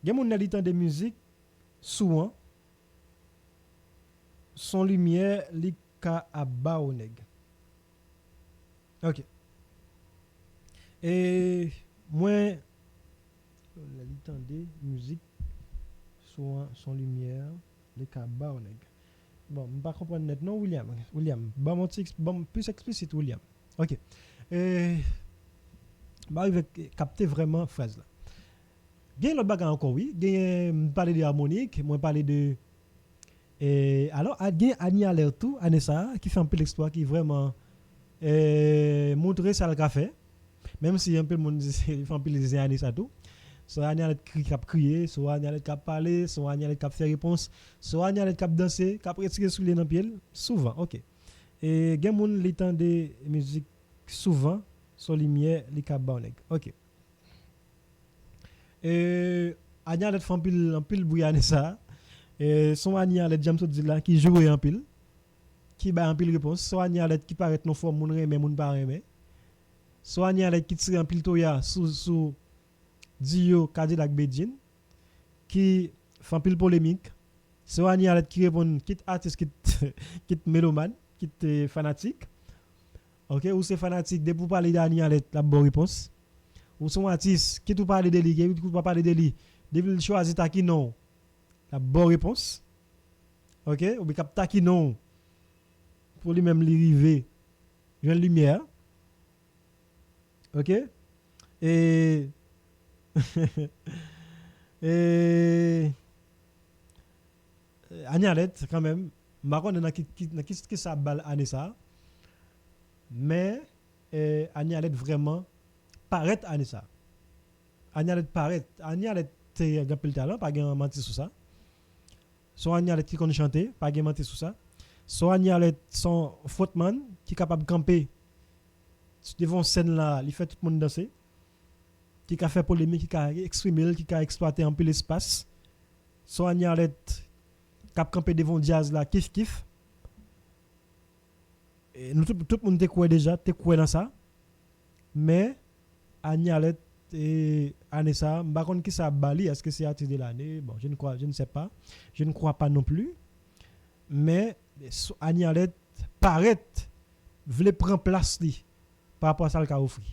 Speaker 2: gen moun les temps de musique souvent son lumière li ka abao nèg OK et moi les temps de musique son lumière les cabas on bon je pas comprendre net non William bon plus explicite William OK bah il va capter vraiment phrase là gain l'autre bagarre encore oui gain parler de harmonique moi parler de alors gain Ani Alertou Anessa qui fait un peu l'exploit qui vraiment montrer ça le café même si un peu le monde dit il fait un peu les années ça tout soit Anya cap crier soit Anya cap parler soit Anya cap faire réponse soit Anya cap danser cap retirer sous les dans pied souvent OK et gen moun li temps de musique souvent son lumière li cap ba nèg OK et Anya let font pile bouillane ça et son Anya let jam tout dit là qui joue en pile qui ba en pile réponse soit Anya let qui paraît non forme moun remet moun pas remet soit Anya let qui tire en pile toya sous Dio Cadillac Bedjin qui fait pile polémique soit Anya qui répond quitte artiste quitte mélomane quitte fanatique OK ou c'est fanatique de pour parler d'Ania la bonne réponse ou son artiste qui tout parler de lui qui tout pas parler de lui devil choisir ta qui non la bonne réponse OK ou bien cap ta qui non pour lui même river une lumière OK et et Agnalet quand même marron dans qui ça balle année ça mais Agnalet vraiment paraît année ça Agnalet paraît Agnalet c'est un peu talent pas gain mentir sur ça soit Agnalet qui connaît chanter pas gain mentir sur ça soit Agnalet son footman qui capable camper devant scène là il fait tout le monde danser qui a fait polémique, qui a exprimé, qui a exploité un peu l'espace. So Agnalet cap campé devant jazz là kiff. Et nous tout le monde te croit déjà, te croit dans ça. Mais Agnalet et Anessa, par contre qui ça bali, est-ce que c'est artiste de l'année? Bon, je ne sais pas. Je ne crois pas non plus. Mais Agnalet paraît voulait prendre place li par rapport à ça le qu'a offert.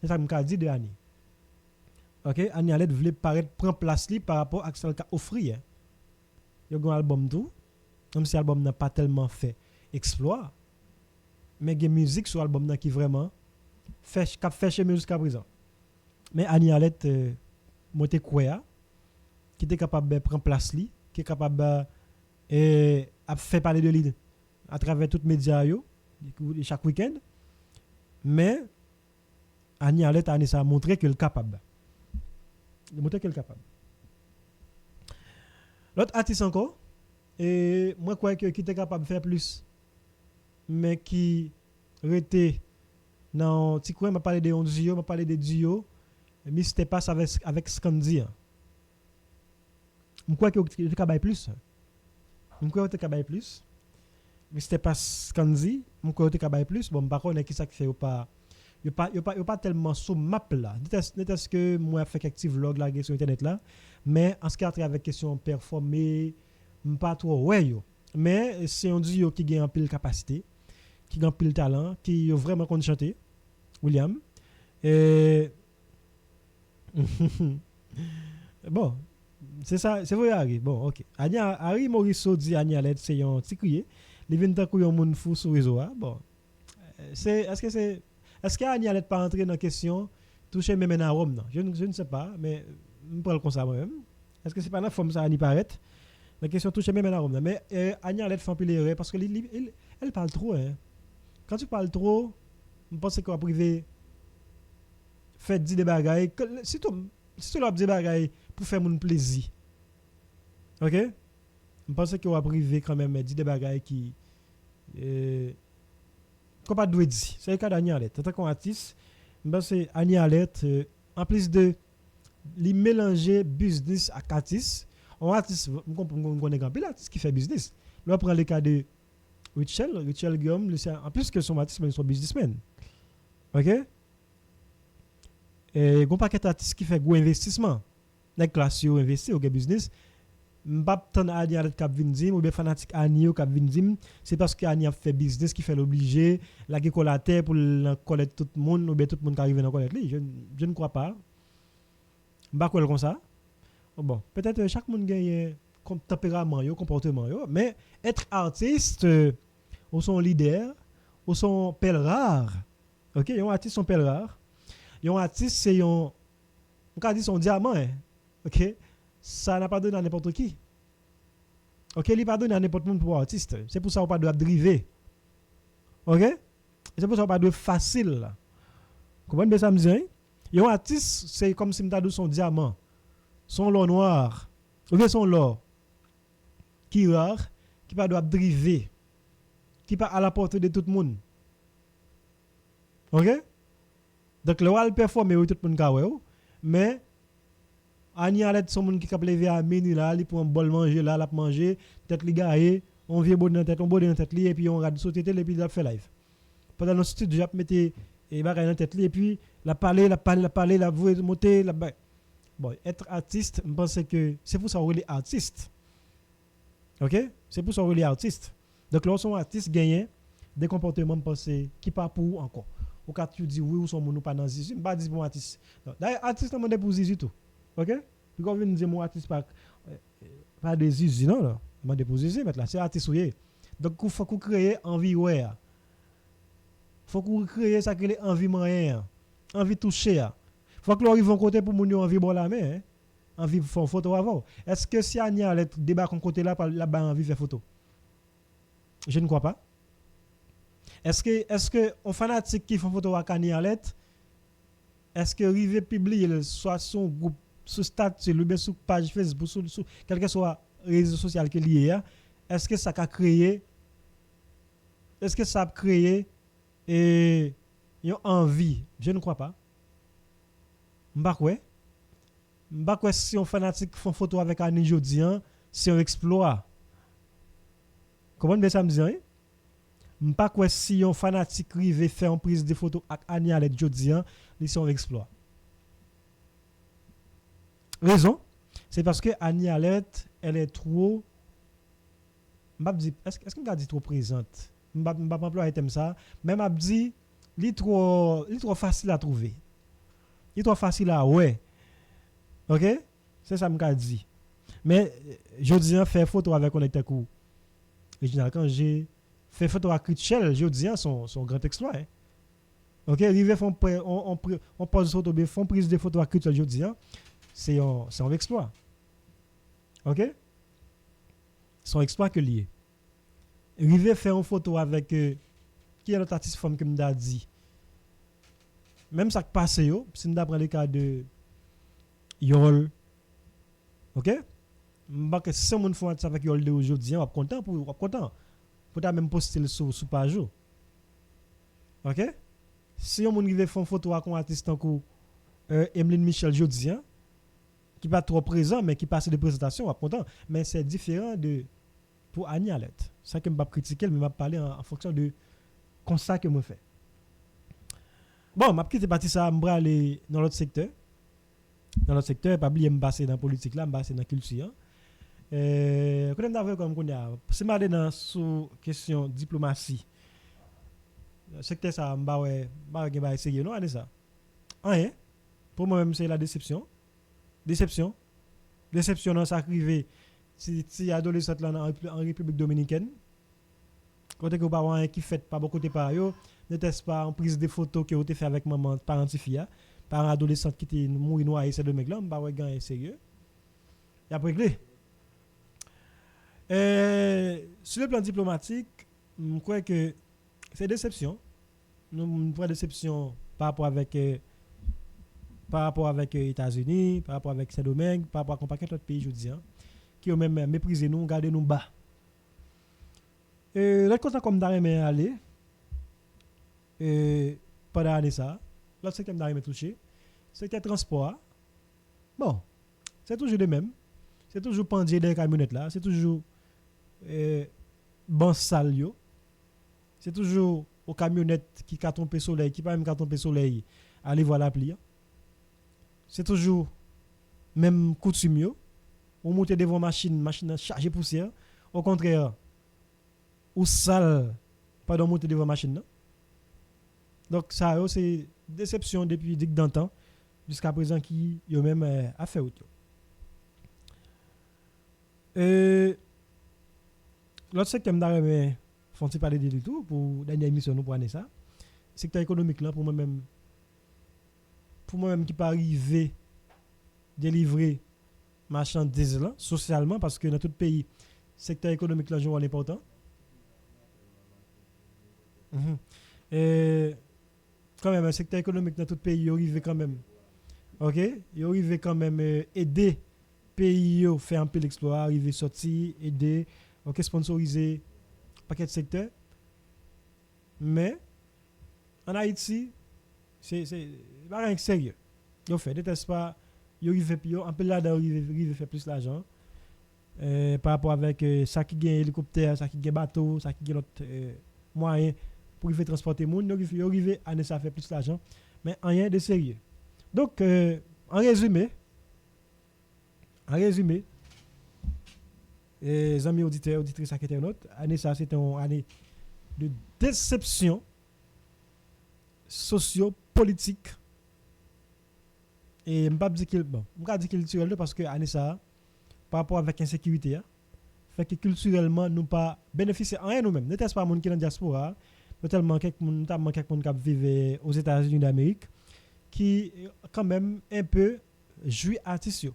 Speaker 2: C'est ça que me dit de Annie. OK, Annie Alet voulait paraître prendre place li par rapport à ce qu'elle a offert. Il y a un album tout, même si l'album n'a pas tellement fait exploit, mais il y a musique sur l'album qui vraiment fait chez musique jusqu'à présent. Mais Annie Alet monté quoi qui était capable de prendre place li, qui est capable et a fait parler de lui à travers tous les médias chaque week-end. Mais Annie Alet a montré qu'elle est capable. Il montre qu'elle est capable. L'autre artiste encore, et moi je crois que qui était capable de faire plus, mais qui était Dans petit coin m'a parlé de duo, m'a parlé de duo Mr. Pass avec Scandi. Je crois que tu as plus. Je crois que tu as plus. Mr. Pass Scandi, je crois que tu as plus. Bon, par contre, qui ça qui fait ou pas yo pas tellement sous map là. N'était-ce que moi fait quelques petits vlogs là sur internet là, mais en ce qui a trait avec question performer, pas trop ouais yo. Mais c'est un duo qui gagne en pile capacité, qui gagne pile talent, qui vraiment connaît chanter. William et bon, c'est ça, c'est vrai Harry. Bon, OK. Harry Morisseau dit Agnalet c'est un petit crier. Il vient tant un monde fou sur réseau. Bon, est-ce que Agnalet pas entrer dans question toucher même à Rome non? Je ne sais pas, mais je parle comme ça moi-même. Est-ce que c'est pas la forme ça ni paraître? La question touche même à Rome mais Agnalet fait un peu l'erreur parce que elle parle trop hein. Quand tu parles trop, je pense qu'on va priver fait des bagailles si tu l'as dit bagailles pour faire mon plaisir. OK? Je pense qu'on va priver quand même des bagailles qui qu'on pas doit dire. C'est le cas d'Agnalet. En tant qu'artiste, je pense que Agnalet en plus de li mélanger business avec artiste, un artiste on connaît grand pile artiste qui fait business. Là on prend le cas de Richel Guillaume, en plus que son artiste mais son businessman. OK? Et gon paquet d'artistes qui fait gros investissement. Les classes yo investi au business. M'pa tant Agnalet k'ap vinn dim ou bien fanatique Agnalet k'ap vinn dim, c'est parce que Agnalet fait business qui fait l'obligé, la ge collatère pour connaître tout le monde ou bien tout le monde qui arrive dans connaître lui. Je ne crois pas. M'pa quoi comme ça. Bon, peut-être chaque monde gagne tempérament yo, comportement yo, mais être artiste ou son leader, ou son pelle rare. OK, un artiste son pelle rare. Un artiste c'est on ka dit son diamant hein. OK? Ça n'a pas donné à n'importe qui. OK, il pas donné à n'importe monde pour artiste. C'est pour ça qu'on pas doit driver. OK? C'est pour ça qu'on pas doit facile. Comprenez bien ça me dit? Un artiste c'est comme si m'ta dit son diamant, son l'or noir. OK, son l'or qui rare, qui pas doit driver, qui pas à la portée de tout le monde. OK? Donc le wal performer tout le monde ka wè mais Agnalet son monde qui cap lever à minuit là, il prend un bol manger là, l'a manger, tête li gaé, on vient bon dans tête, on bon dans tête li et puis on rade sauter télé et puis il fait live. Pendant le studio, j'ai mettre et bagay dans tête li et puis la parler, la voix monter, la bon, être artiste, je pense que c'est pour ça qu'on est artiste. OK? C'est pour ça qu'on est artiste. Donc lorsqu'on artiste gagne des comportements pensés qui pas pour encore. Au cas tu dis oui ou son moun pas dans zizi, pas dire bon artiste. D'ailleurs artiste on demande pour zizi tout. OK? Puis quand on vient dire mon artiste pas des zizi non là. Demande pour zizi mettre là, c'est artiste oué. Donc il faut qu'on crée envie ouais. Faut qu'on crée ça que les envie moyen. Envie toucher. Faut que l'arrive en côté pour moun yo envie bon la main hein. Envie faire photo avant. Est-ce que si Anya allait débarquer en côté là-bas envie faire photo? Je ne crois pas. Est-ce que on fanatique qui font photo avec Agnalet, est-ce que rive publier soit son groupe sur statut ou bien sur page Facebook sur quel que soit réseau social que lié, est-ce que ça a créé et une envie? Je ne crois pas. M'pa si on fanatique font photo avec Annie Jodian, c'est un exploit. Comment bien ça me dit? M'pa quoi si on fanatique rive faire une prise de photo avec Annie Alet Jodian, c'est un exploit. Raison, c'est parce que Annie Alet, elle est trop est-ce que m'a dit trop présente? M'pa employer thème ça, même m'a dit li trop facile à trouver. Il est trop facile à ouais. OK? C'est ça m'a dit. Mais Jodian fait photo avec connecteur coup. Original quand j'ai fait photo avec Richel, Jodian son grand exploit. Hein? OK, rive on pose photo bien font prise de photo avec Richel Jodian, c'est un exploit. OK? Son exploit que lié. Rive faire une photo avec qui est l'autre artiste femme que m'a dit. Même ça qui passe yo, si m'da prend le cas de Yol. OK? M'ba que si moun font ça avec Yol de aujourd'hui, on content pour ta même poster sur page. OK? Si on rive font photo avec un artiste tant que Emeline Michel jodi hein, qui pas trop présent mais qui passe de présentation, on content, mais c'est différent de pour Annie Alette. Ça que me pas critiquer mais m'a parler en fonction de constat que moi fait. Bon, m'a quitté parti ça, m'bra aller dans l'autre secteur. Dans l'autre secteur, pas oublier me passer dans politique là, me passer dans culture. Quand on a comme qu'on a, c'est m'aller dans sous question diplomatie. Secteur ça m'ba ouais, m'ba essayer non, année ça. Rien. Pour moi même c'est la déception. Déception dans ça arrivé si adolescent là en République dominicaine. Côté que pas rien qui fait pas beaucoup de par yo, n'était-ce pas en prise de photos que vous fait avec maman parent fille, parent adolescent qui était mourir noyé ces deux mecs là, m'ba ouais gagner sérieux. Y a réglé. Sur le plan diplomatique, je crois que c'est déception. Nous avons déception par rapport avec les États-Unis, par rapport avec Saint-Domingue, par rapport à un paquet d'autres pays, je dis, qui ont même méprisé nous, gardé nous bas. L'autre côté comme d'arrêt aller, pendant l'année ça, l'autre secteur d'arrêt touché, c'est le transport. Bon, c'est toujours le même. C'est toujours pendier des camionnettes là, c'est toujours bon sale yo. C'est toujours aux camionnettes qui carton soleil, qui pas même carton soleil, aller voir l'appli. C'est toujours même coutume yo. On monte devant machine chargée poussière. Au contraire, ou sale pas de monter devant machine non. Donc ça c'est déception depuis dick d'antan jusqu'à présent qui yo même a fait autre. L'autre secteur que je vais parler de tout pour la dernière émission nous pour année ça. Secteur économique là pour moi-même qui pas arriver délivrer marchandises là socialement parce que dans tout pays secteur économique là joue un important. Quand même un secteur économique dans tout pays il arrive quand même. OK, il arrive quand même aider pays yo fait un peu l'exploit arriver sortir aider OK sponsoriser paquet de secteurs mais en Haïti c'est pas rien sérieux yo fait déteste pas yo arrive un peu là arrive fait plus l'argent par rapport avec ça qui gagne hélicoptère ça qui gagne bateau ça qui gagne l'autre moyen pour faire transporter monde yo arrive à ça fait plus l'argent mais rien de sérieux donc en résumé les amis auditeurs, auditrices et internautes, année ça c'était une année de déception socio-politique et m'pas dire qu'il bon, m'pas dire culturel parce que année ça par rapport avec insécurité fait que culturellement nous pas bénéficier rien nous-mêmes. N'était-ce pas monde qui dans diaspora, notamment quelques monde qui vivent aux États-Unis d'Amérique qui quand même un peu jouit artiste.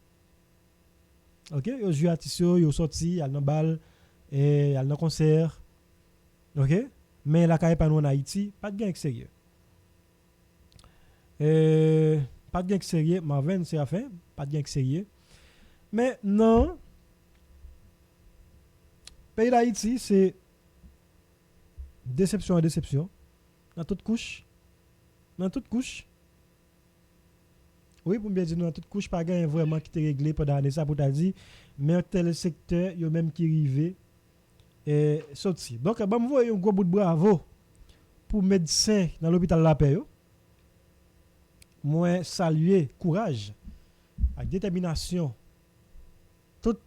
Speaker 2: OK, yo joué artiste yo sorti al nan bal et al nan concert. OK, mais la caille pas nous en Haïti, pas de gain sérieux. Pas de gain sérieux, Marvin c'est à fin, pas de gain sérieux. Mais non pays d'Haïti c'est déception dans toute couche. Oui, pour bien dire, nous, toute couche, pas gain vraiment qui était réglé pendant l'année, ça pour t'a dit, mais tel secteur, il y a même qui arrivé et sorti. Donc, je vous un gros bout de bravo pour médecins dans l'hôpital La Paix. Moi, saluer courage, avec détermination, toute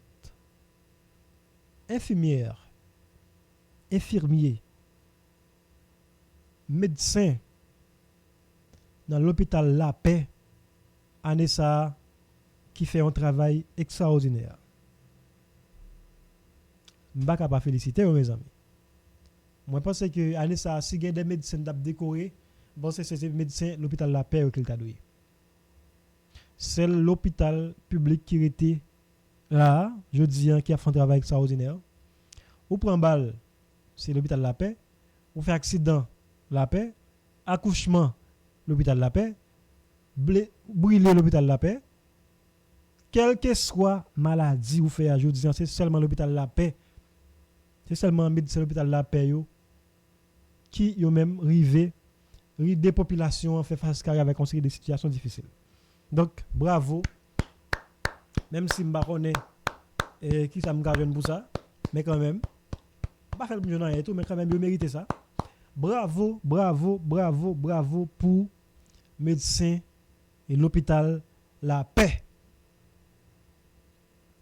Speaker 2: infirmière, infirmier, médecin dans l'hôpital La Paix. Anessa qui fait un travail extraordinaire. Je ne peux pas féliciter mes amis. Moi, je pense que Anessa, si il y a des médecins qui ont décoré, bon, c'est ces médecins, l'hôpital La Paix qui l'a donné. C'est l'hôpital public qui était là, je dis, qui a fait un travail extraordinaire. Ou prend balle, c'est l'hôpital La Paix. Ou fait accident, La Paix. Accouchement, l'hôpital La Paix. Brûler l'hôpital La Paix. Quelle que soit maladie ou fait à jour, c'est seulement l'hôpital La Paix. C'est seulement médecin l'hôpital La Paix qui yo même rivé des populations fait face avec une série de situations difficiles. Donc, bravo. Même si je ne connais pas qui ça me garde pour ça, mais quand même, pas faire le mieux et tout, mais quand même, je mérite ça. Bravo, bravo, bravo, bravo pour médecins et l'hôpital La Paix.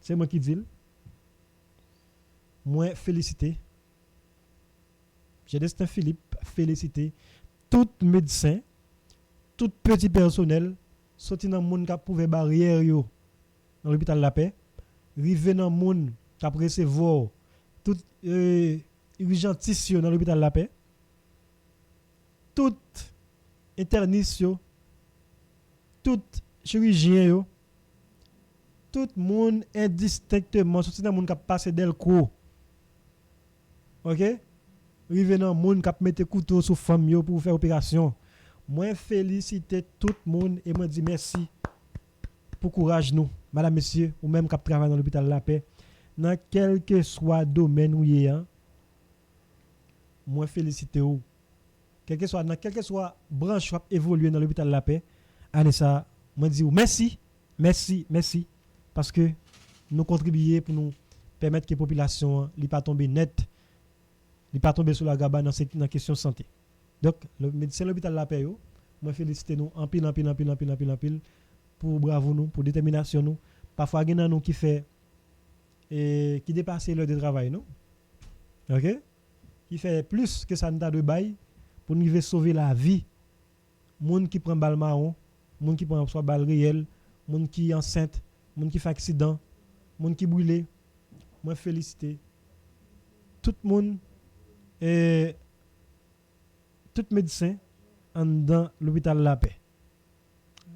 Speaker 2: C'est moi qui dis. Moi, félicité. J'ai Destin Philippe, félicité tout médecin, tout petit personnel, sorti dans le monde qui a prouvé barrière yo dans l'hôpital La Paix, rivé dans le monde qui a recevoir tout urgentiste dans l'hôpital La Paix, tout interniste yo, tout chirurgien yo, tout le monde indistinctement sorti dans le monde qui a passé Delco. OK? Rive dans monde qui mette couteau sous femme yo pour faire opération. Moi féliciter tout le monde et moi dis merci pour courage nous, madame messieurs, ou même qui travaille dans l'hôpital La Paix, dans quel que soit domaine où y est. Moi féliciter ou quel que soit branche qui évoluer dans l'hôpital La Paix, allez ça, moi dis merci, merci, merci parce que nous contribuer pour nous permettre que la population ne pas tomber net. Il pas tomber sur la gabane dans la question de santé. Donc, le médecin de l'hôpital La Paix, moi félicite nous en pile pour bravo nous, pour détermination nous. Parfois, il y a nous qui fait qui dépasse l'heure de travail, non? OK? Qui fait plus que ça n'a de bail pour nous sauver la vie. Monde qui prend balle marron, monde qui prend soit balle réelle, monde qui est enceinte, monde qui fait accident, monde qui brûlé. Moi félicite tout le monde. Et tout médecin dans l'hôpital La Paix.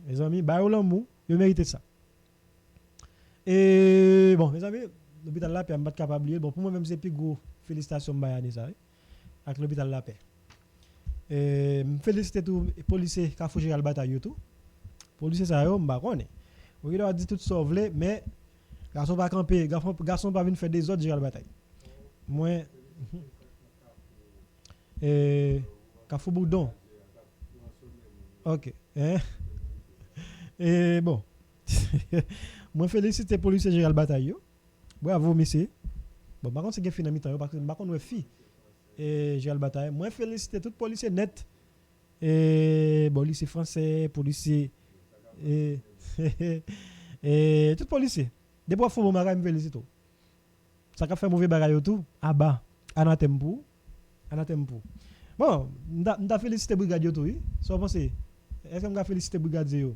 Speaker 2: Mes amis, bah l'amour, je mérite ça. Et bon, mes amis, l'hôpital La Paix, je ne suis pas capable de. Bon, pour moi même c'est plus gros félicitations à ça avec l'hôpital La Paix. Et je félicite tous les policiers qui ont fait la bataille tout. Policiers ça yo, m'ba connait. On doit dire tout ça vle, mais garçon pas camper, garçon pas venir faire des autres gérer la bataille. Moi Kafou Boudon. OK. Et bon. Moi félicite les policiers général bataille. Bravo monsieur. Bon par contre c'est que fin mi-temps parce que par contre ouais fille et général bataille. Moi félicite tout policier net. Et bon lycée français, policier et tout policier. Des fois faut mon me félicite tout. Ça qu'a fait mauvais bagaille tout. Ah bah, anathème pour. Bon, m'ta félicité brigadier tout, oui. So pensez, est-ce que m'ta félicité brigadier yo?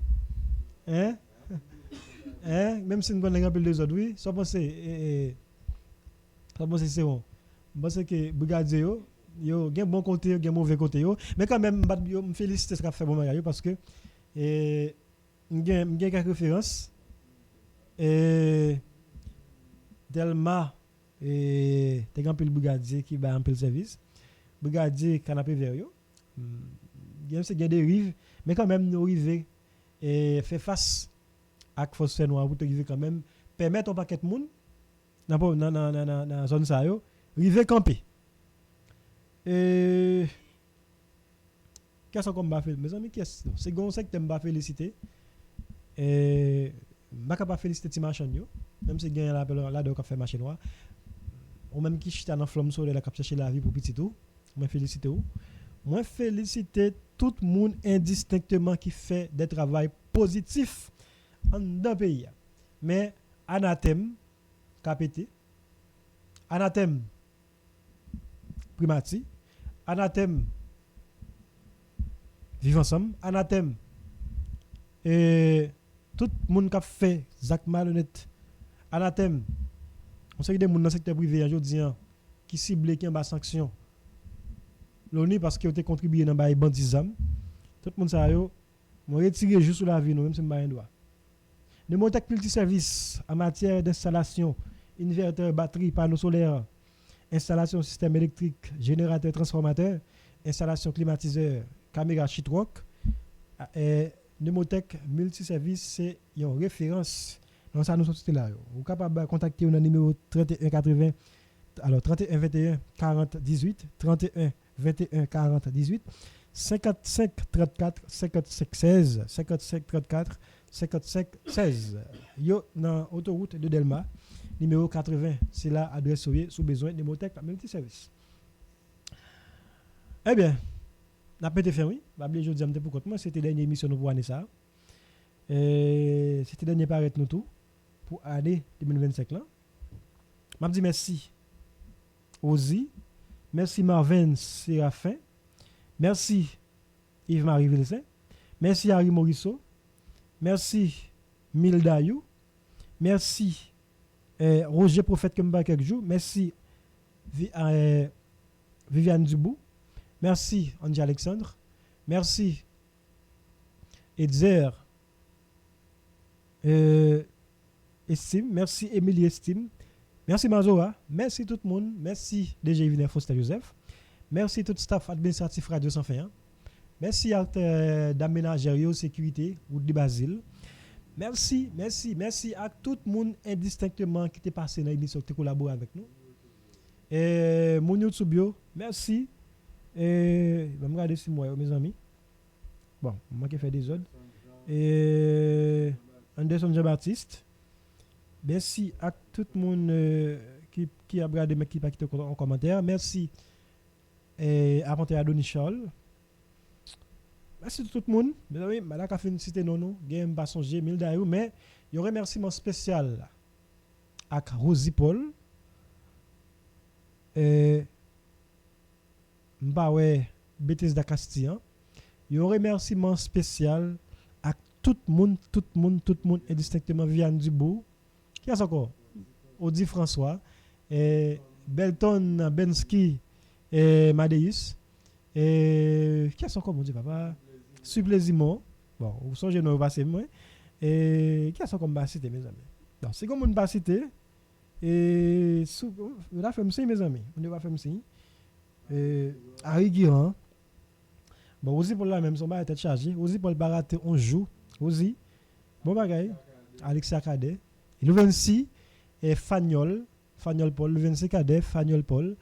Speaker 2: Même si nous connaissons un peu les autres, oui. So pensez c'est bon. Parce que brigadier yo gen bon côté, gen mauvais côté yo, mais quand même yo me félicite ce qu'a fait bon bagage parce que m'gen quelques références Delma et t'es un peu le brigadier qui va un peu le service. Brigadier canapé vert yo. C'est des dérives, mais quand même nous arriver et faire face à force noire pour arriver quand même permettre au paquet de monde dans zone ça yo arriver camper. Et qu'est-ce qu'on va faire mes amis c'est gon ça que t'aime pas féliciter et m'a capable féliciter ti machin yo même si gagne là de fait machin noir ou même qui chita dans flamme solaire la cap chercher la vie pour petit tout. Moi félicite ou. Moi félicite tout le monde indistinctement qui fait des travail positifs dans le pays. Mais anathème capité, anathème primati, anathème vivre ensemble, anathème et tout le monde qui fait actes malhonnêtes, anathème on sait que des gens dans le secteur privé aujourd'hui qui ciblent qui en bas sanction. L'ONU parce que ont contribué dans bail bandisme. Tout le monde ça yo, moi retirer juste sur la vie nous même si m'ba droit. Nemotech multiservice en matière d'installation, inverteur, batterie, panneaux solaires, installation système électrique, générateur, transformateur, installation climatiseur, caméra sheetrock. Nemotech multiservice c'est une référence. Donc ça nous sommes là. Vous capable de contacter au numéro 31 80 alors 31 21 40 18 31 21 40 18 55 34 55 16 55 34 55 16. Yo dans autoroute de Delma numéro 80, c'est là adresse sous besoin de Motec même petit service. Eh bien, n'a pas été fait oui, pas oublier je dis pour compte moi c'était dernière émission nous pour année ça. C'était dernier paraître nous tout pour année 2025 là. M'a dit merci Ozi, merci Marvin Séraphin, merci Yves-Marie Villecin, merci Harry Morisseau, merci Mildayou, merci Roger Prophète Kemba quelques jours, merci Viviane Dubou, merci Angie Alexandre, merci Edzer Estime, merci Émilie Estime, merci Mazora, merci tout le monde, merci DG Yvonne Foster Joseph, merci tout le staff administratif Radio 101, merci à d'aménagerie sécurité ou de Basile. Merci à tout le monde indistinctement qui est passé dans l'émission qui a collaboré avec nous. Mounio Tsubio, merci. Je vais me regarder si moi, mes amis. Bon, moi qui fais des ordres. Anderson Jean-Baptiste. Merci à tout le monde qui a regardé mais qui n'a pas quitté en commentaire. Merci à Adonis Charles. Merci tout le monde. Mes amis, madame a fait une cité non, game pas songer 1000 d'ailleurs, mais il y a un remerciement spécial à Rosie Paul. Mbawe Bethesda Castillon. Il y a un remerciement spécial à tout le monde, indistinctement Viviane Dubourg. Qui a encore? Audi François, Belton Bensky et Madeus. Qui a encore, mon Dieu, papa? Supplésiment. Bon, vous songez nous passer moi. Qui a encore pas cité, mes amis? Donc, c'est comme on pas cité. On a fait ça, mes amis. On va faire ça. Harry Guiran. Bon, aussi pour la même, son bar était chargé. Aussi pour le barater, on joue. Aussi. Bon bagaille. Alexia Cadet. Le 26, Fagnol Paul. Le 26 Cadet, Fagnol Paul.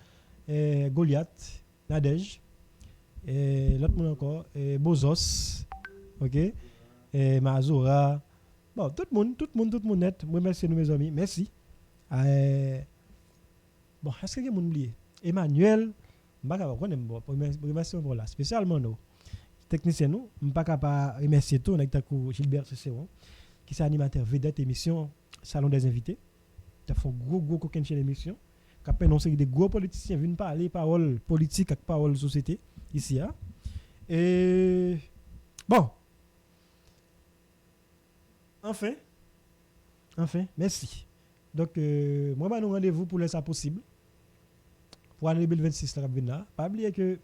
Speaker 2: Goliath. Nadège. L'autre monde encore. Bozos. Ok. Mazora. Bon, tout le monde net. Moi, merci nous, mes amis. Merci. Bon, est-ce que vous avez oublié? Emmanuel. Je ne sais pas remercier pour là. Spécialement nous. Technicien nous. Je ne sais pas remercier tout. On a Gilbert Cicéron, qui est animateur vedette émission Salon des invités. Il a fait un gros coquin chez l'émission. Qui a annoncé que des gros politiciens viennent parler paroles politiques avec paroles société ici. Hein? Et bon. Enfin, merci. Donc, moi, je vous rendez-vous pour laisser ça possible. Pour l'année 2026, là, pas oublier que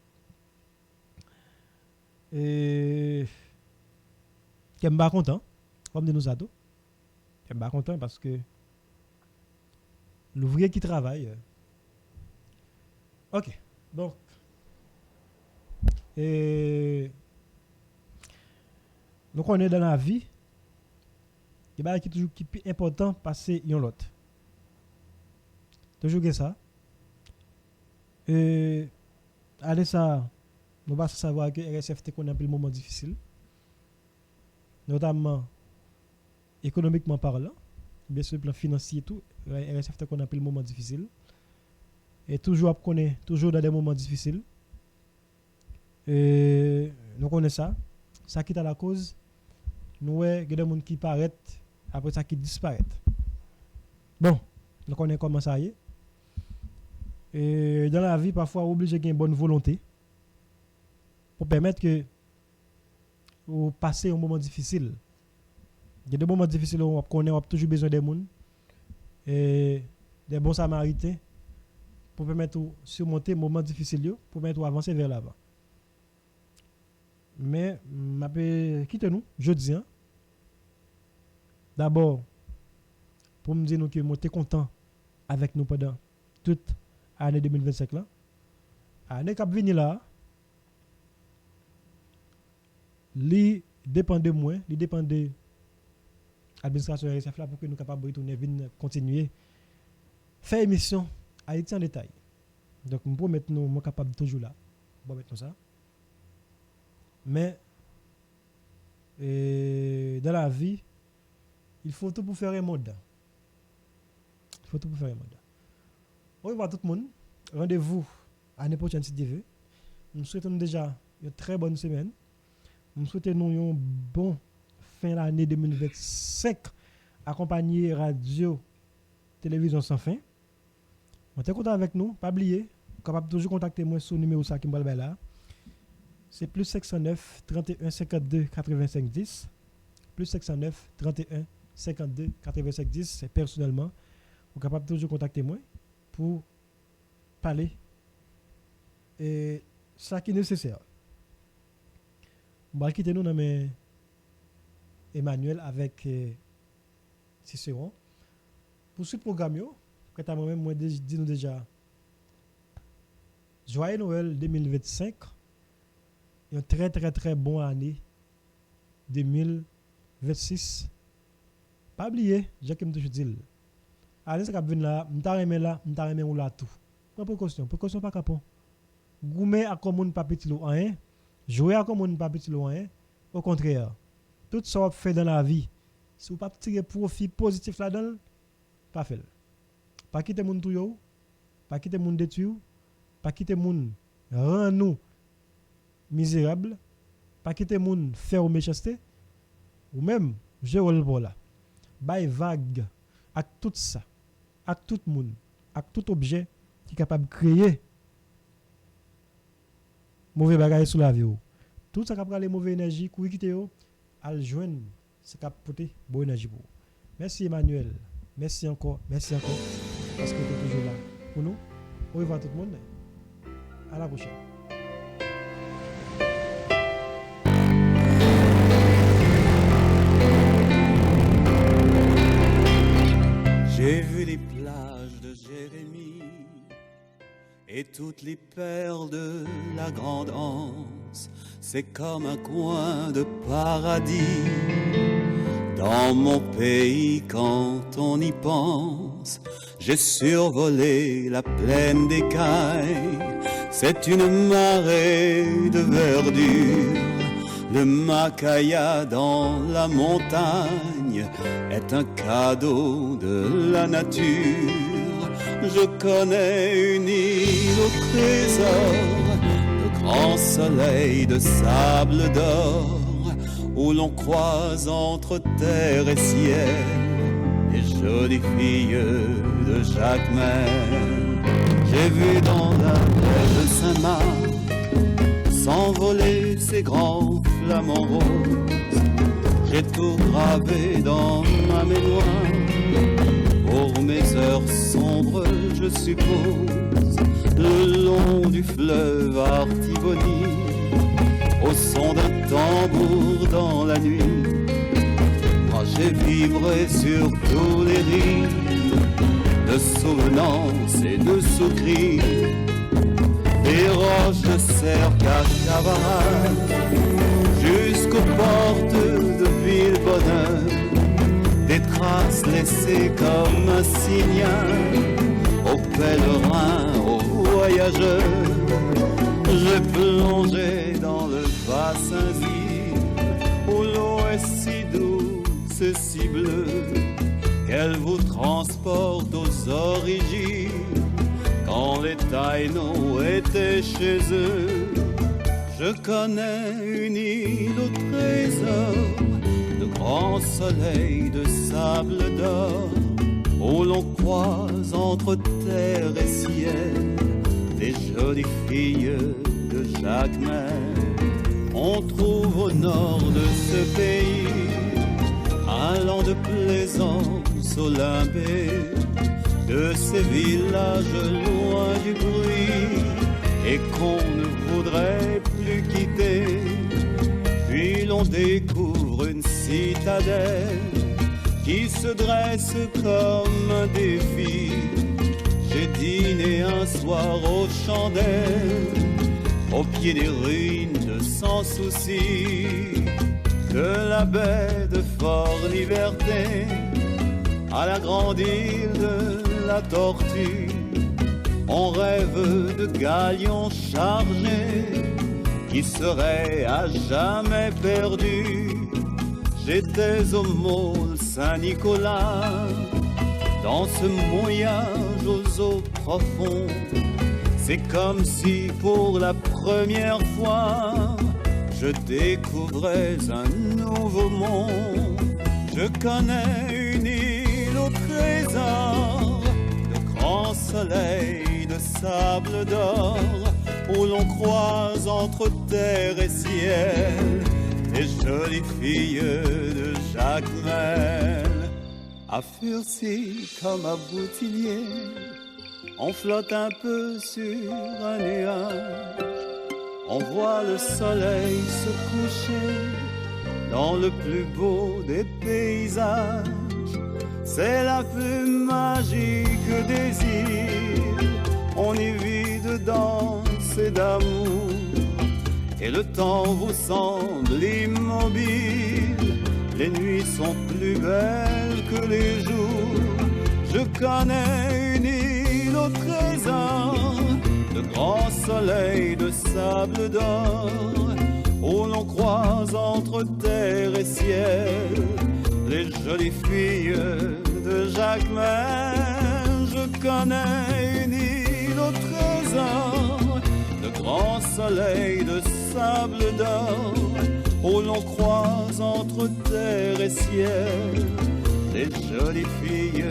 Speaker 2: je suis pas content, comme de nous ados. Je suis pas content parce que l'ouvrier qui travaille. Ok, donc, donc on est dans la vie. Il y a qui toujours qui est important passer yon l'autre. Toujours que ça. Allez ça, nous va savoir que RSF te connaît un peu le moment difficile. Notamment économiquement parlant, bien sûr le plan financier et tout, RSF te connaît un peu le moment difficile. Et toujours connaît toujours dans des moments difficiles. Nous connaissons ça. Ça qui est à la cause, nous avons des gens qui paraissent après ça qui disparaissent. Bon, nous connaissons comment ça y est. Et dans la vie, parfois, on est obligé d'avoir une bonne volonté pour permettre que vous passez un moment difficile. Il y a des moments difficiles où on a toujours besoin des gens et des bons samaritains pour permettre de surmonter les moments difficiles, pour permettre d'avancer vers l'avant. Mais, quittez-nous, jeudi. Hein? D'abord, pour me dire que je suis content avec nous pendant toute l'année 2025. L'année qui vient là, il dépend de moi, il dépend de l'administration RSF là pour que nous soyons capables de retourner, continuer faire émission Haïti en détail. Donc, je promets que nous sommes capables de toujours là. Bon, maintenant ça. Mais dans la vie, il faut tout pour faire un monde. Il faut tout pour faire un monde. Au revoir tout le monde. Rendez-vous à l'année prochaine si Dieu veut. Nous souhaitons déjà une très bonne semaine. Nous souhaitons une bonne fin d'année 2025 accompagné radio, télévision sans fin. On est content avec nous. Pas oublier, capable toujours contacter moi sur le numéro ça qui me là. C'est plus 509 31 52 85 10. Plus 509 31 52 85 10. C'est personnellement. Vous êtes capable toujours contacter moi pour parler et ça qui est nécessaire. On va quitter nous dans Emmanuel avec Cicéron. Pour ce programme, quand moi-même, moi dis nous déjà Joyeux Noël 2025. Une très très très bonne année 2026. Pas oublier, j'ai comme toujours dit. Allez, ça va venir là, m'ta remet là, m'ta remet ou là tout. Prends précaution pas capon. Goumer à comme pas petit lo rien, jouer à comme pas petit lo rien. Au contraire, tout ça qu'on fait dans la vie, si vous pas tirer profit positif là-dedans, pas fait. Pas quitter moun tout yo, pas quitter moun détruire, pas quitter moun rend nous misérable, pas quitter moun faire ou méchanceté, ou même jouer le rôle là. Bay vague à tout ça, à tout monde, à tout objet qui est capable de créer mauvais bagages sur la vie. Tout ça qui a les mauvaises énergies, qui quitte yo, al joindre, c'est cap porter bonne énergie pour. Merci Emmanuel. Merci encore parce que tu es toujours là pour nous. Au revoir tout le monde. À la prochaine.
Speaker 1: J'ai vu les plages de Jérémie et toutes les perles de la grande Anse. C'est comme un coin de paradis dans mon pays quand on y pense. J'ai survolé la plaine d'écailles, c'est une marée de verdure. Le Macaya dans la montagne est un cadeau de la nature. Je connais une île au trésor, de grands soleils de sable d'or, où l'on croise entre terre et ciel les jolies filles de Jacmel. J'ai vu dans la baie de Saint-Marc s'envoler ces grands flamants roses. J'ai tout gravé dans ma mémoire pour mes heures sombres, je suppose, le long du fleuve Artibonite, au son d'un tambour dans la nuit. Moi j'ai vibré sur tous les rives de souvenance et de sous-cris, des roches de Cerca-Cavara jusqu'aux portes de Villebonheur, des traces laissées comme un signal aux pèlerins, aux voyageurs. J'ai plongé dans le bassin où l'eau est si douce et si bleue qu'elle vous transporte aux origines quand les Taïnos étaient chez eux. Je connais une île au trésor, de grands soleils de sable d'or, où l'on croise entre terre et ciel les jolies filles de Jacmel. On trouve au nord de ce pays un land de plaisance olympique, de ces villages loin du bruit et qu'on ne voudrait plus quitter. Puis l'on découvre une citadelle qui se dresse comme un défi. J'ai dîné un soir aux chandelles, au pied des ruines sans souci, de la baie de Fort-Liberté à la grande île de la Tortue. On rêve de galions chargés qui serait à jamais perdu. J'étais au môle Saint-Nicolas, dans ce mouillage aux eaux profondes. C'est comme si pour la première fois je découvrais un nouveau monde. Je connais une île au trésor, de grands soleils, de sable d'or, où l'on croise entre terre et ciel les jolies filles de Jacmel. À Furcy comme à Boutillier, on flotte un peu sur un nuage. On voit le soleil se coucher dans le plus beau des paysages. C'est la plus magique des îles. On y vit de danse et d'amour, et le temps vous semble immobile. Les nuits sont plus belles que les jours. Je connais une île au trésor, de grands soleils, de sable d'or, où l'on croise entre terre et ciel les jolies filles de Jacmel. Je connais une île au trésor, de grands soleils, de sable d'or, où l'on croise entre terre et ciel les jolies filles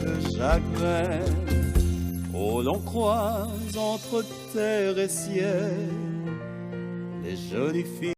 Speaker 1: de Jacmel. Où l'on croise entre terre et ciel les jolies filles.